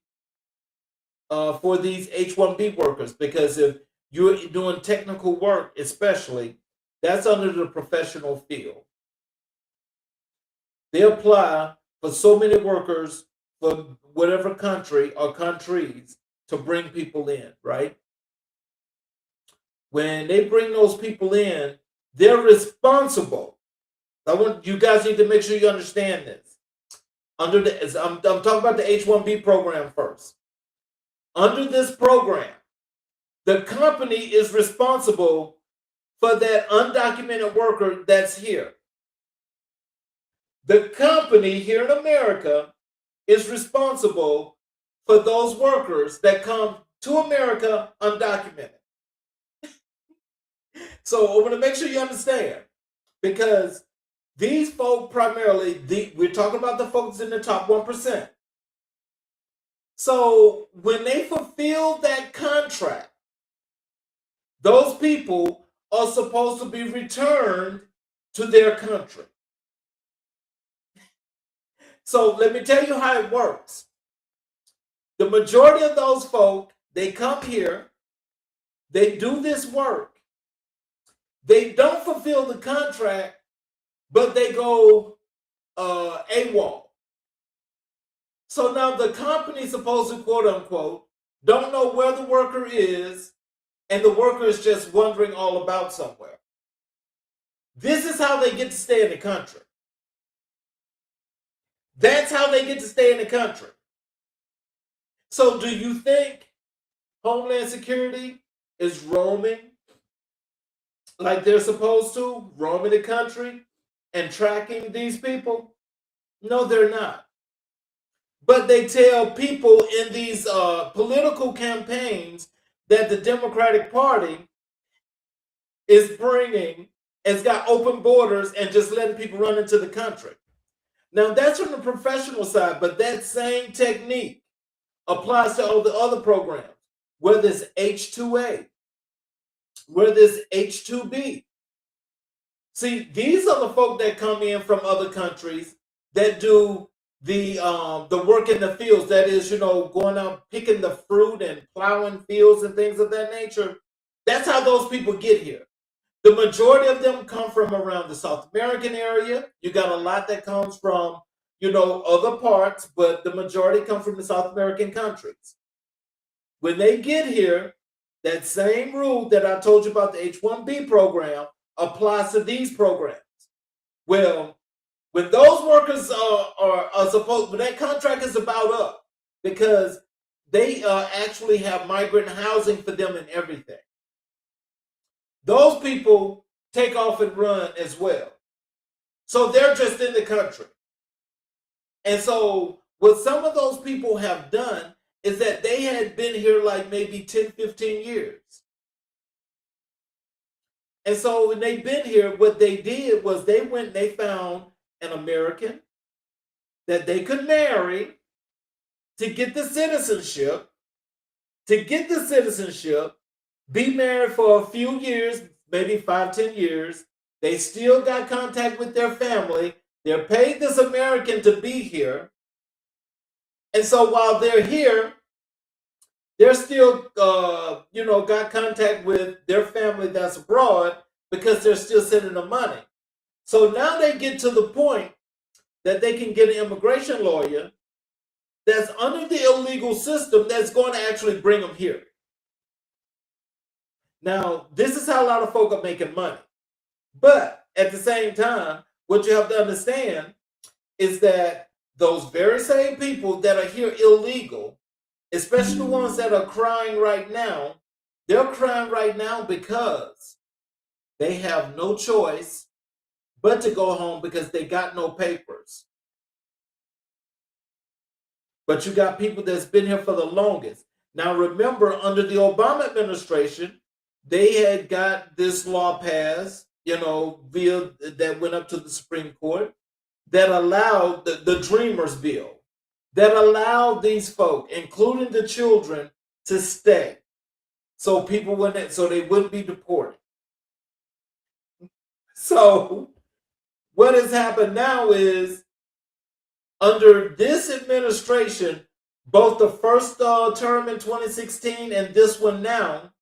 for these H-1B workers, because if you're doing technical work, especially, that's under the professional field. They apply for so many workers for whatever country or countries to bring people in, right? When they bring those people in, they're responsible. You guys need to make sure you understand this. I'm talking about the H-1B program first. Under this program, the company is responsible for that undocumented worker that's here. The company here in America is responsible for those workers that come to America undocumented. So I want to make sure you understand, because these folk primarily, we're talking about the folks in the top 1%. So when they fulfill that contract, those people are supposed to be returned to their country. So let me tell you how it works. The majority of those folk, they come here, they do this work, they don't fulfill the contract, but they go AWOL. So now the company's supposed to, quote unquote, don't know where the worker is, and the worker is just wandering all about somewhere. This is how they get to stay in the country. That's how they get to stay in the country. So do you think Homeland Security is roaming like they're supposed to, roaming the country and tracking these people? No, they're not. But they tell people in these political campaigns that the Democratic Party is bringing, has got open borders and just letting people run into the country. Now, that's from the professional side, but that same technique applies to all the other programs, whether it's H-2A, whether it's H-2B. See, these are the folk that come in from other countries that do the work in the fields. That is, going out picking the fruit and plowing fields and things of that nature. That's how those people get here. The majority of them come from around the South American area. You got a lot that comes from, other parts, but the majority come from the South American countries. When they get here, that same rule that I told you about the H-1B program applies to these programs. Well, when those workers are supposed, when that contract is about up, because they actually have migrant housing for them and everything. Those people take off and run as well. So they're just in the country. And so what some of those people have done is that they had been here like maybe 10, 15 years. And so when they've been here, what they did was they went and they found an American that they could marry to get the citizenship, be married for a few years, maybe 5, 10 years. They still got contact with their family, They're paid this American to be here. And so while they're here, they're still, got contact with their family that's abroad because they're still sending them money. So now they get to the point that they can get an immigration lawyer that's under the illegal system that's going to actually bring them here. Now, this is how a lot of folk are making money. But at the same time, what you have to understand is that those very same people that are here illegal, especially the ones that are crying right now, they're crying right now because they have no choice but to go home because they got no papers. But you got people that's been here for the longest. Now remember, under the Obama administration, they had got this law passed, bill that went up to the Supreme Court that allowed the Dreamers Bill, that allowed these folk, including the children, to stay, so they wouldn't be deported. So what has happened now is, under this administration, both the first term in 2016 and this one now,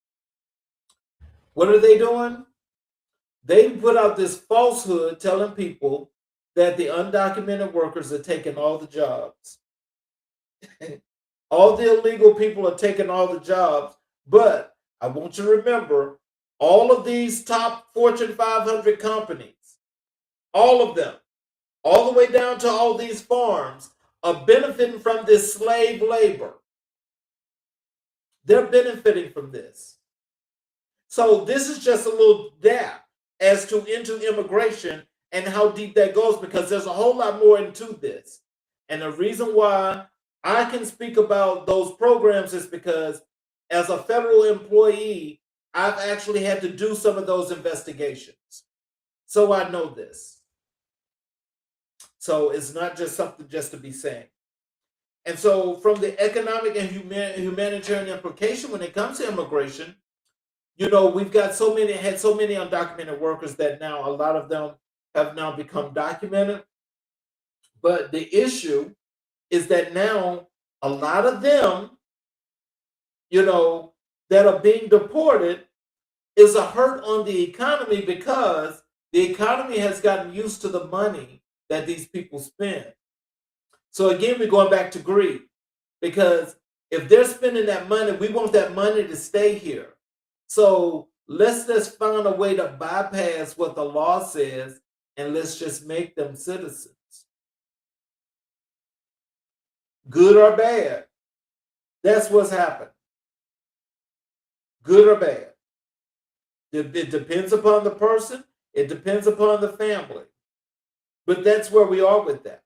what are they doing? They put out this falsehood telling people that the undocumented workers are taking all the jobs. All the illegal people are taking all the jobs. But I want you to remember, all of these top Fortune 500 companies, all of them, all the way down to all these farms, are benefiting from this slave labor. They're benefiting from this. So this is just a little dab as to into immigration and how deep that goes, because there's a whole lot more into this. And the reason why I can speak about those programs is because as a federal employee, I've actually had to do some of those investigations. So I know this. So it's not just something just to be saying. And so from the economic and humanitarian implication when it comes to immigration, we've got so many undocumented workers that now a lot of them have now become documented. But the issue is that now a lot of them, that are being deported is a hurt on the economy, because the economy has gotten used to the money that these people spend. So again, we're going back to greed, because if they're spending that money, we want that money to stay here. So let's just find a way to bypass what the law says, and let's just make them citizens. Good or bad, that's what's happened. Good or bad. It depends upon the person. It depends upon the family. But that's where we are with that.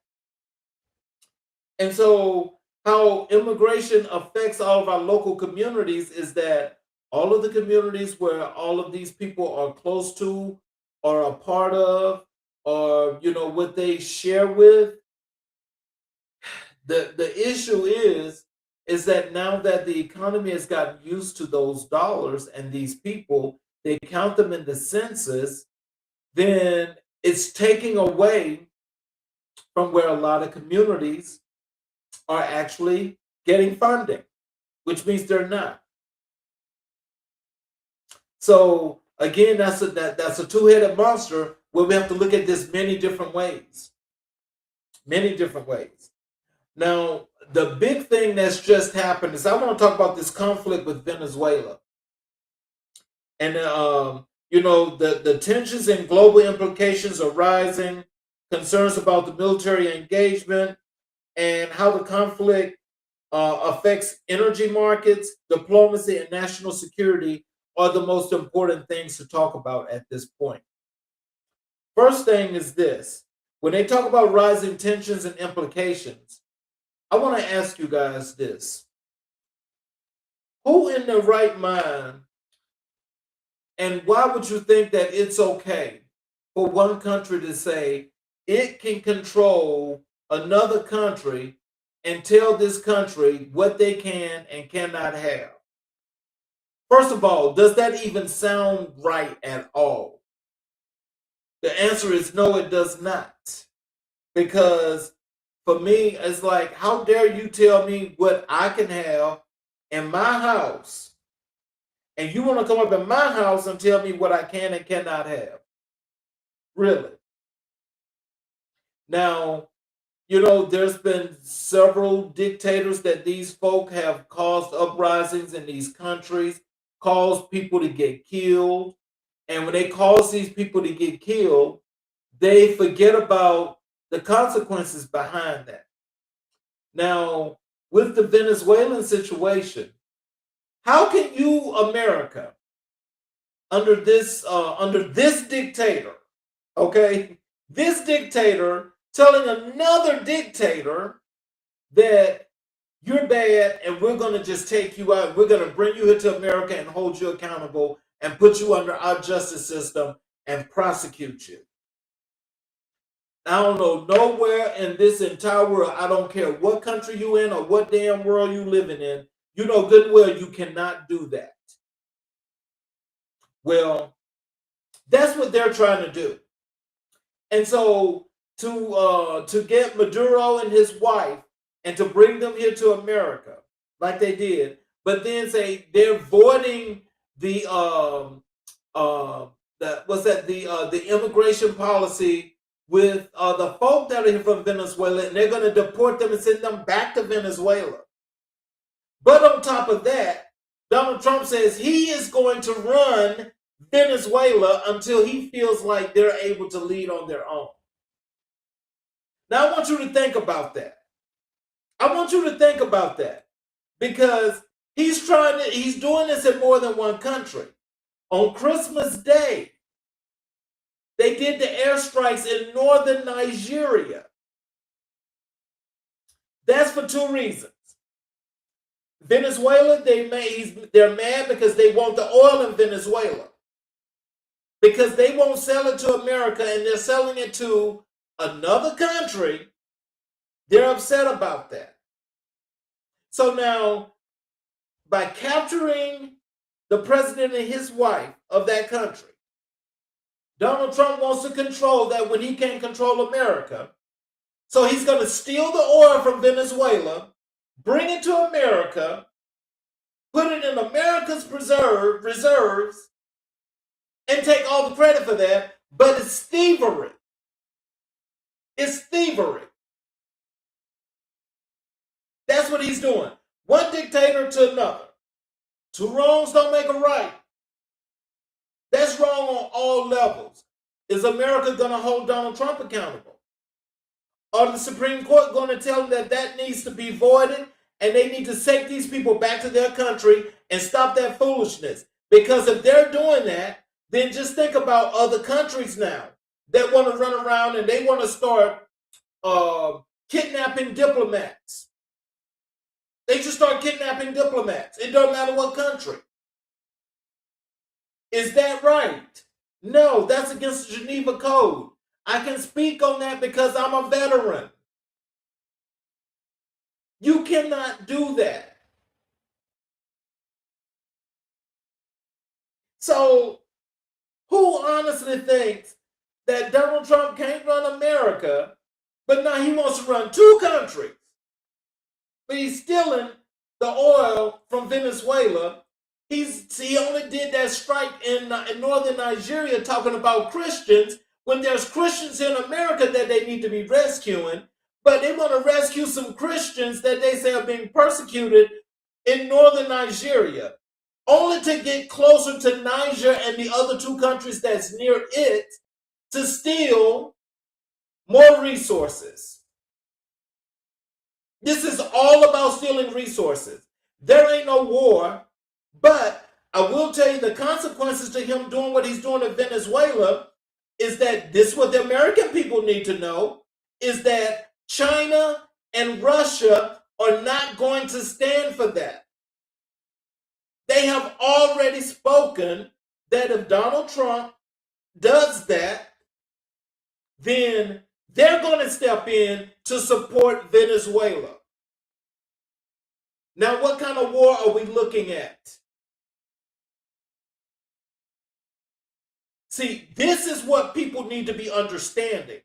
And so how immigration affects all of our local communities is that all of the communities where all of these people are close to or a part of, or what they share with, the issue is that now that the economy has gotten used to those dollars and these people, they count them in the census, then it's taking away from where a lot of communities are actually getting funding, which means they're not. So again, that's a two-headed monster where we have to look at this many different ways. Many different ways. Now, the big thing that's just happened is I want to talk about this conflict with Venezuela. And, the tensions and global implications are rising, concerns about the military engagement, and how the conflict affects energy markets, diplomacy, and national security are the most important things to talk about at this point. First thing is this. When they talk about rising tensions and implications, I want to ask you guys this. Who in their right mind, and why would you think that it's okay for one country to say it can control another country and tell this country what they can and cannot have? First of all, does that even sound right at all? The answer is no, it does not. Because for me, it's like, how dare you tell me what I can have in my house, and you want to come up in my house and tell me what I can and cannot have? Really? Now, there's been several dictators that these folk have caused uprisings in these countries, caused people to get killed. And when they cause these people to get killed, they forget about the consequences behind that. Now, with the Venezuelan situation, how can you, America, under this dictator, okay, this dictator telling another dictator that you're bad and we're going to just take you out, we're going to bring you here to America and hold you accountable and put you under our justice system and prosecute you? I don't know nowhere in this entire world, I don't care what country you in or what damn world you living in, you know good and well you cannot do that. Well, that's what they're trying to do. And so to get Maduro and his wife and to bring them here to America like they did, but then say they're voiding the immigration policy with the folk that are here from Venezuela, and they're going to deport them and send them back to Venezuela. But on top of that, Donald Trump says he is going to run Venezuela until he feels like they're able to lead on their own. Now, I want you to think about that. I want you to think about that, because he's doing this in more than one country. On Christmas Day, they did the airstrikes in northern Nigeria. That's for two reasons. Venezuela, they're mad because they want the oil in Venezuela, because they won't sell it to America and they're selling it to another country. They're upset about that. So now, by capturing the president and his wife of that country, Donald Trump wants to control that when he can't control America. So he's going to steal the oil from Venezuela, bring it to America, put it in America's reserves, and take all the credit for that. But it's thievery. It's thievery. That's what he's doing. One dictator to another. Two wrongs don't make a right. That's wrong on all levels. Is America going to hold Donald Trump accountable? Are the Supreme Court going to tell them that needs to be voided and they need to take these people back to their country and stop that foolishness? Because if they're doing that, then just think about other countries now that want to run around and they want to start kidnapping diplomats. They just start kidnapping diplomats. It doesn't matter what country. Is that right? No, that's against the Geneva Code. I can speak on that because I'm a veteran. You cannot do that. So, who honestly thinks that Donald Trump can't run America, but now he wants to run two countries? But he's stealing the oil from Venezuela. He only did that strike in northern Nigeria talking about Christians, when there's Christians in America that they need to be rescuing, but they want to rescue some Christians that they say are being persecuted in northern Nigeria, only to get closer to Niger and the other two countries that's near it to steal more resources. This is all about stealing resources. There ain't no war, but I will tell you the consequences to him doing what he's doing in Venezuela is that this is what the American people need to know, is that China and Russia are not going to stand for that. They have already spoken that if Donald Trump does that, then they're going to step in to support Venezuela. Now, what kind of war are we looking at? See, this is what people need to be understanding.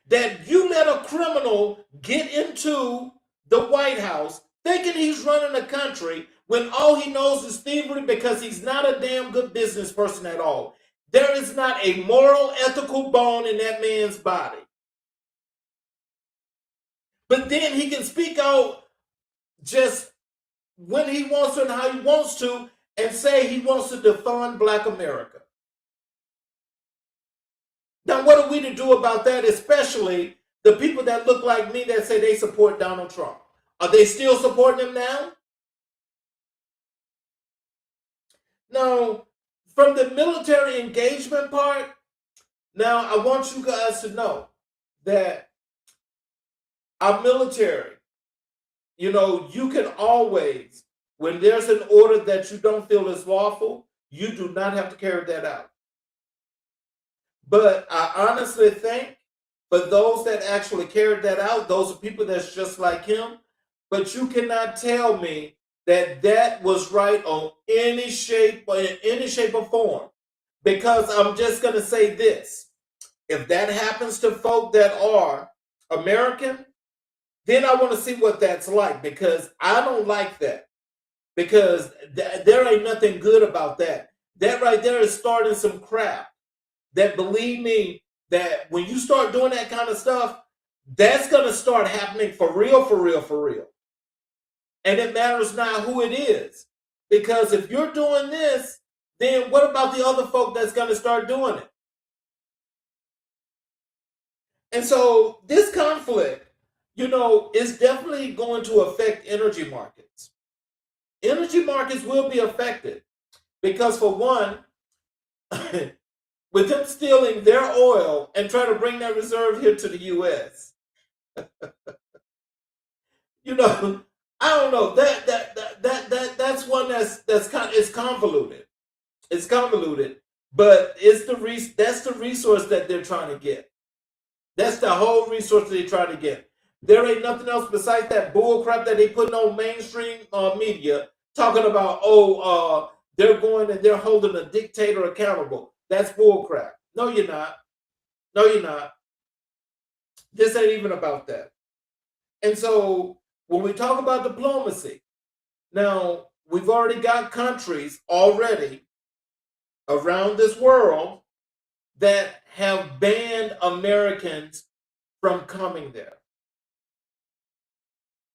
that you let a criminal get into the White House thinking he's running the country when all he knows is thievery because he's not a damn good business person at all. There is not a moral, ethical bone in that man's body. But then he can speak out just when he wants to and how he wants to and say he wants to defund Black America. Now, what are we to do about that, especially the people that look like me that say they support Donald Trump? Are they still supporting him now? Now, from the military engagement part, now I want you guys to know that our military, you can always, when there's an order that you don't feel is lawful, you do not have to carry that out. But I honestly think for those that actually carried that out, those are people that's just like him. But you cannot tell me that that was right on any shape or form. Because I'm just going to say this. If that happens to folk that are American, then I want to see what that's like, because I don't like that. Because there ain't nothing good about that. That right there is starting some crap. That, believe me, that when you start doing that kind of stuff, that's going to start happening for real, for real, for real. And it matters not who it is. Because if you're doing this, then what about the other folk that's going to start doing it? And so this conflict, is definitely going to affect energy markets. Energy markets will be affected because, for one, with them stealing their oil and trying to bring that reserve here to the U.S., I don't know. That's one that's kind of, it's convoluted. It's convoluted, but that's the resource that they're trying to get. That's the whole resource they're trying to get. There ain't nothing else besides that bull crap that they putting on mainstream media talking about. They're going and they're holding a dictator accountable. That's bull crap. No, you're not. No, you're not. This ain't even about that. And so when we talk about diplomacy, now we've already got countries already around this world that have banned Americans from coming there.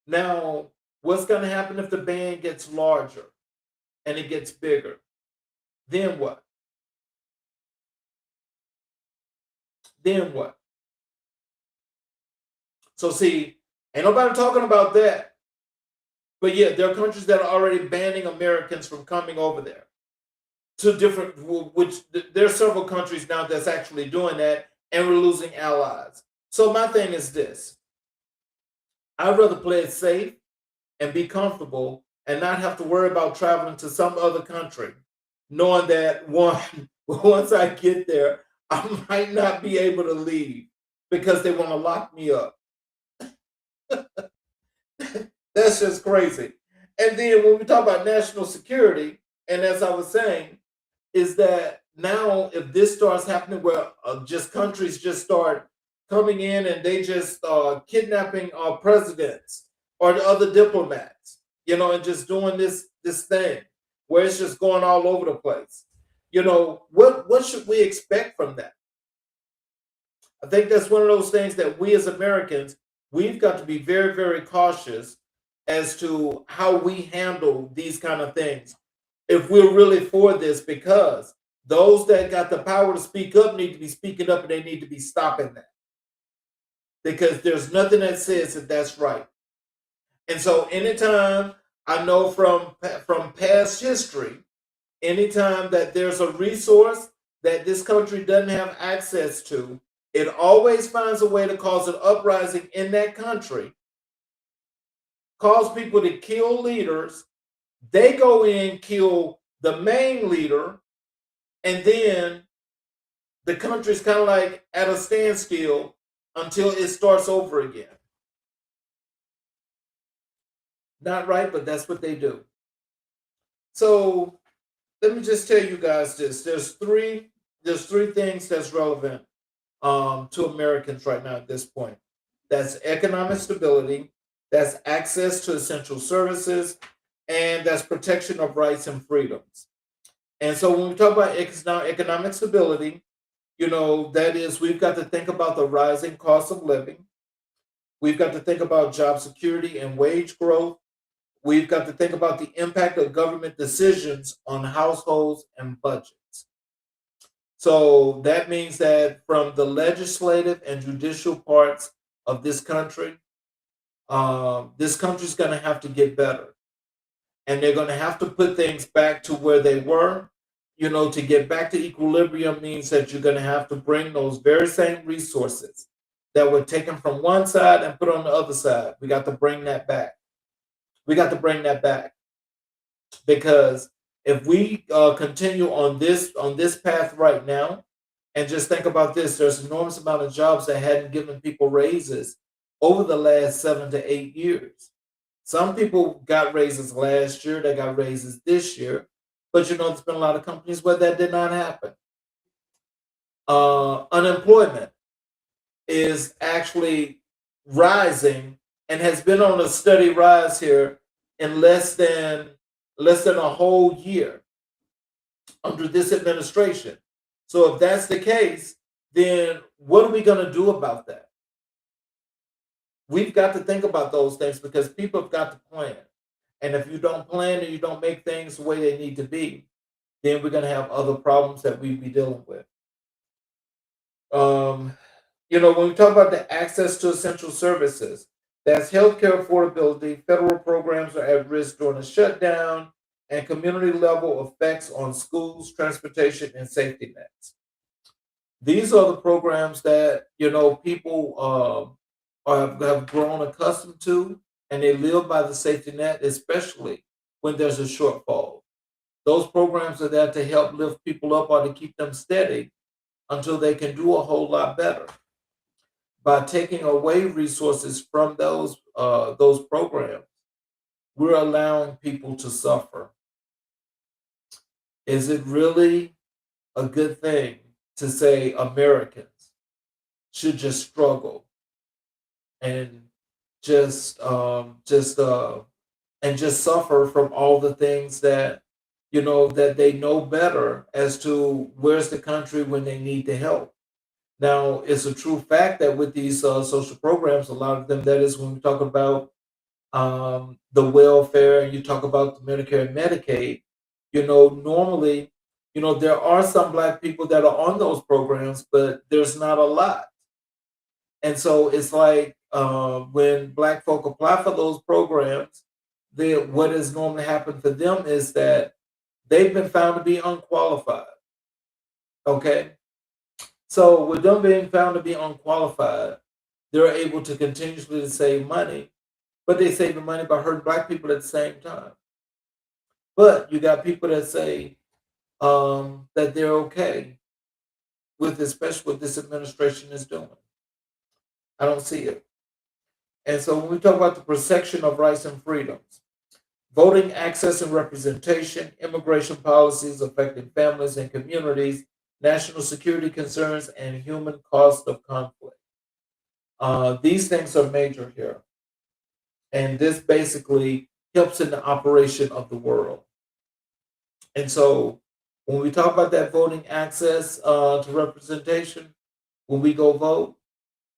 Now, what's going to happen if the ban gets larger and it gets bigger? Then what? Then what? So see, ain't nobody talking about that. But yeah, there are countries that are already banning Americans from coming over there to different, which there are several countries now that's actually doing that, and we're losing allies. So my thing is this. I'd rather play it safe and be comfortable and not have to worry about traveling to some other country, knowing that once I get there, I might not be able to leave because they want to lock me up. That's just crazy. And then when we talk about national security, and as I was saying, is that now if this starts happening where just countries just start coming in and they just kidnapping our presidents or the other diplomats, and just doing this thing where it's just going all over the place. What should we expect from that? I think that's one of those things that we as Americans, we've got to be very, very cautious as to how we handle these kind of things if we're really for this, because those that got the power to speak up need to be speaking up, and they need to be stopping that, because there's nothing that says that that's right. And so anytime, I know from past history, anytime that there's a resource that this country doesn't have access to, it always finds a way to cause an uprising in that country, cause people to kill leaders. They go in, kill the main leader, and then the country's kind of like at a standstill until it starts over again. Not right, but that's what they do. So let me just tell you guys this. There's three things that's relevant to Americans right now at this point. That's economic stability, that's access to essential services, and that's protection of rights and freedoms. And so when we talk about economic stability, that is, we've got to think about the rising cost of living. We've got to think about job security and wage growth. We've got to think about the impact of government decisions on households and budgets. So that means that from the legislative and judicial parts of this country's going to have to get better. And they're going to have to put things back to where they were. To get back to equilibrium means that you're going to have to bring those very same resources that were taken from one side and put on the other side. We got to bring that back. We got to bring that back, because if we continue on this path right now, and just think about this, there's an enormous amount of jobs that hadn't given people raises over the last 7 to 8 years. Some people got raises last year, they got raises this year, but there's been a lot of companies where that did not happen. Unemployment is actually rising and has been on a steady rise here in less than a whole year under this administration. So if that's the case, then what are we going to do about that? We've got to think about those things, because people have got to plan. And if you don't plan and you don't make things the way they need to be, then we're going to have other problems that we'd be dealing with. When we talk about the access to essential services, that's healthcare affordability, federal programs are at risk during a shutdown, and community level effects on schools, transportation, and safety nets. These are the programs that, people have grown accustomed to, and they live by the safety net, especially when there's a shortfall. Those programs are there to help lift people up or to keep them steady until they can do a whole lot better. By taking away resources from those programs, we're allowing people to suffer. Is it really a good thing to say Americans should just struggle and just suffer from all the things that that they know better as to where's the country when they need the help? Now, it's a true fact that with these social programs, a lot of them, that is when we talk about the welfare, and you talk about the Medicare and Medicaid, normally, there are some Black people that are on those programs, but there's not a lot. And so it's like when Black folk apply for those programs, what has normally happened for them is that they've been found to be unqualified. Okay? So with them being found to be unqualified, they're able to continuously save money, but they save the money by hurting Black people at the same time. But you got people that say that they're okay with, especially what this administration is doing. I don't see it. And so when we talk about the protection of rights and freedoms, voting access and representation, immigration policies affecting families and communities, national security concerns, and human cost of conflict. These things are major here. And this basically helps in the operation of the world. And so when we talk about that voting access to representation, when we go vote,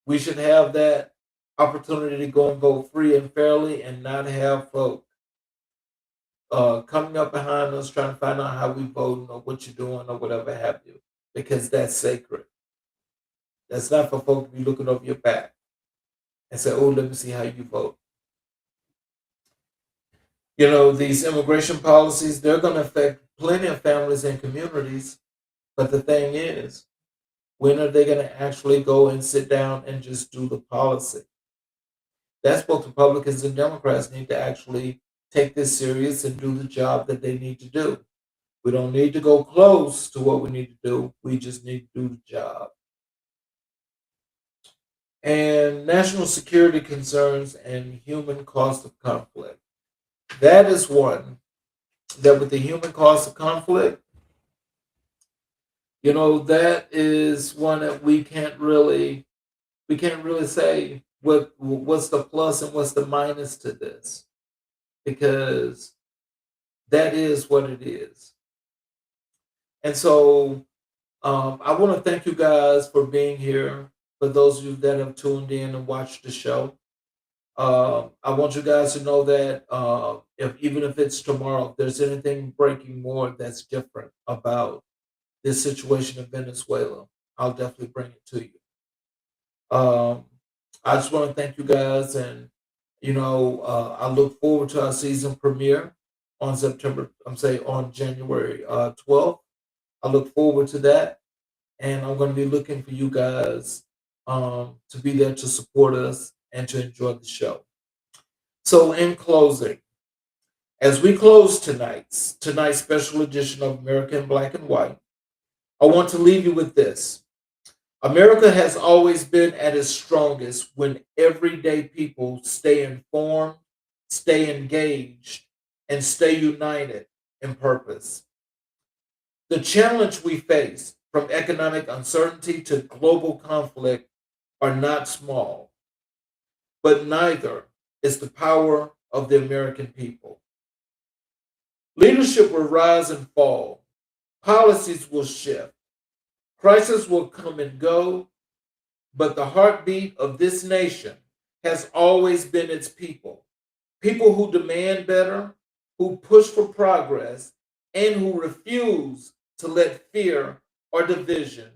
we should have that opportunity to go and vote free and fairly, and not have folk coming up behind us trying to find out how we voting or what you're doing or whatever have you, because that's sacred. That's not for folk to be looking over your back and say, oh, let me see how you vote. These immigration policies, they're going to affect plenty of families and communities. But the thing is, when are they going to actually go and sit down and just do the policy? That's what Republicans and Democrats need to actually take this serious and do the job that they need to do. We don't need to go close to what we need to do. We just need to do the job. And national security concerns and human cost of conflict. That is one that, with the human cost of conflict, That is one that we can't really say what's the plus and what's the minus to this, because that is what it is. And so I want to thank you guys for being here. For those of you that have tuned in and watched the show, I want you guys to know that if even if it's tomorrow, if there's anything breaking more that's different about this situation in Venezuela, I'll definitely bring it to you. Um, I just want to thank you guys, and I look forward to our season premiere on on January 12th. I look forward to that, and I'm going to be looking for you guys to be there to support us and to enjoy the show. So, in closing, as we close tonight's special edition of America in Black and White, I want to leave you with this. America has always been at its strongest when everyday people stay informed, stay engaged, and stay united in purpose. The challenge we face, from economic uncertainty to global conflict, are not small, but neither is the power of the American people. Leadership will rise and fall, policies will shift, crises will come and go, but the heartbeat of this nation has always been its people. People who demand better, who push for progress, and who refuse to let fear or division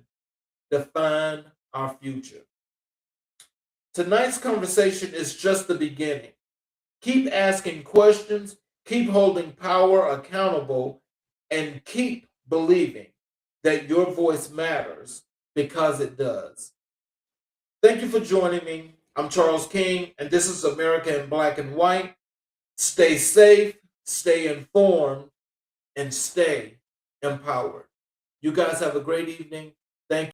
define our future. Tonight's conversation is just the beginning. Keep asking questions, keep holding power accountable, and keep believing that your voice matters, because it does. Thank you for joining me. I'm Charles King, and this is America in Black and White. Stay safe, stay informed, and stay empowered. You guys have a great evening.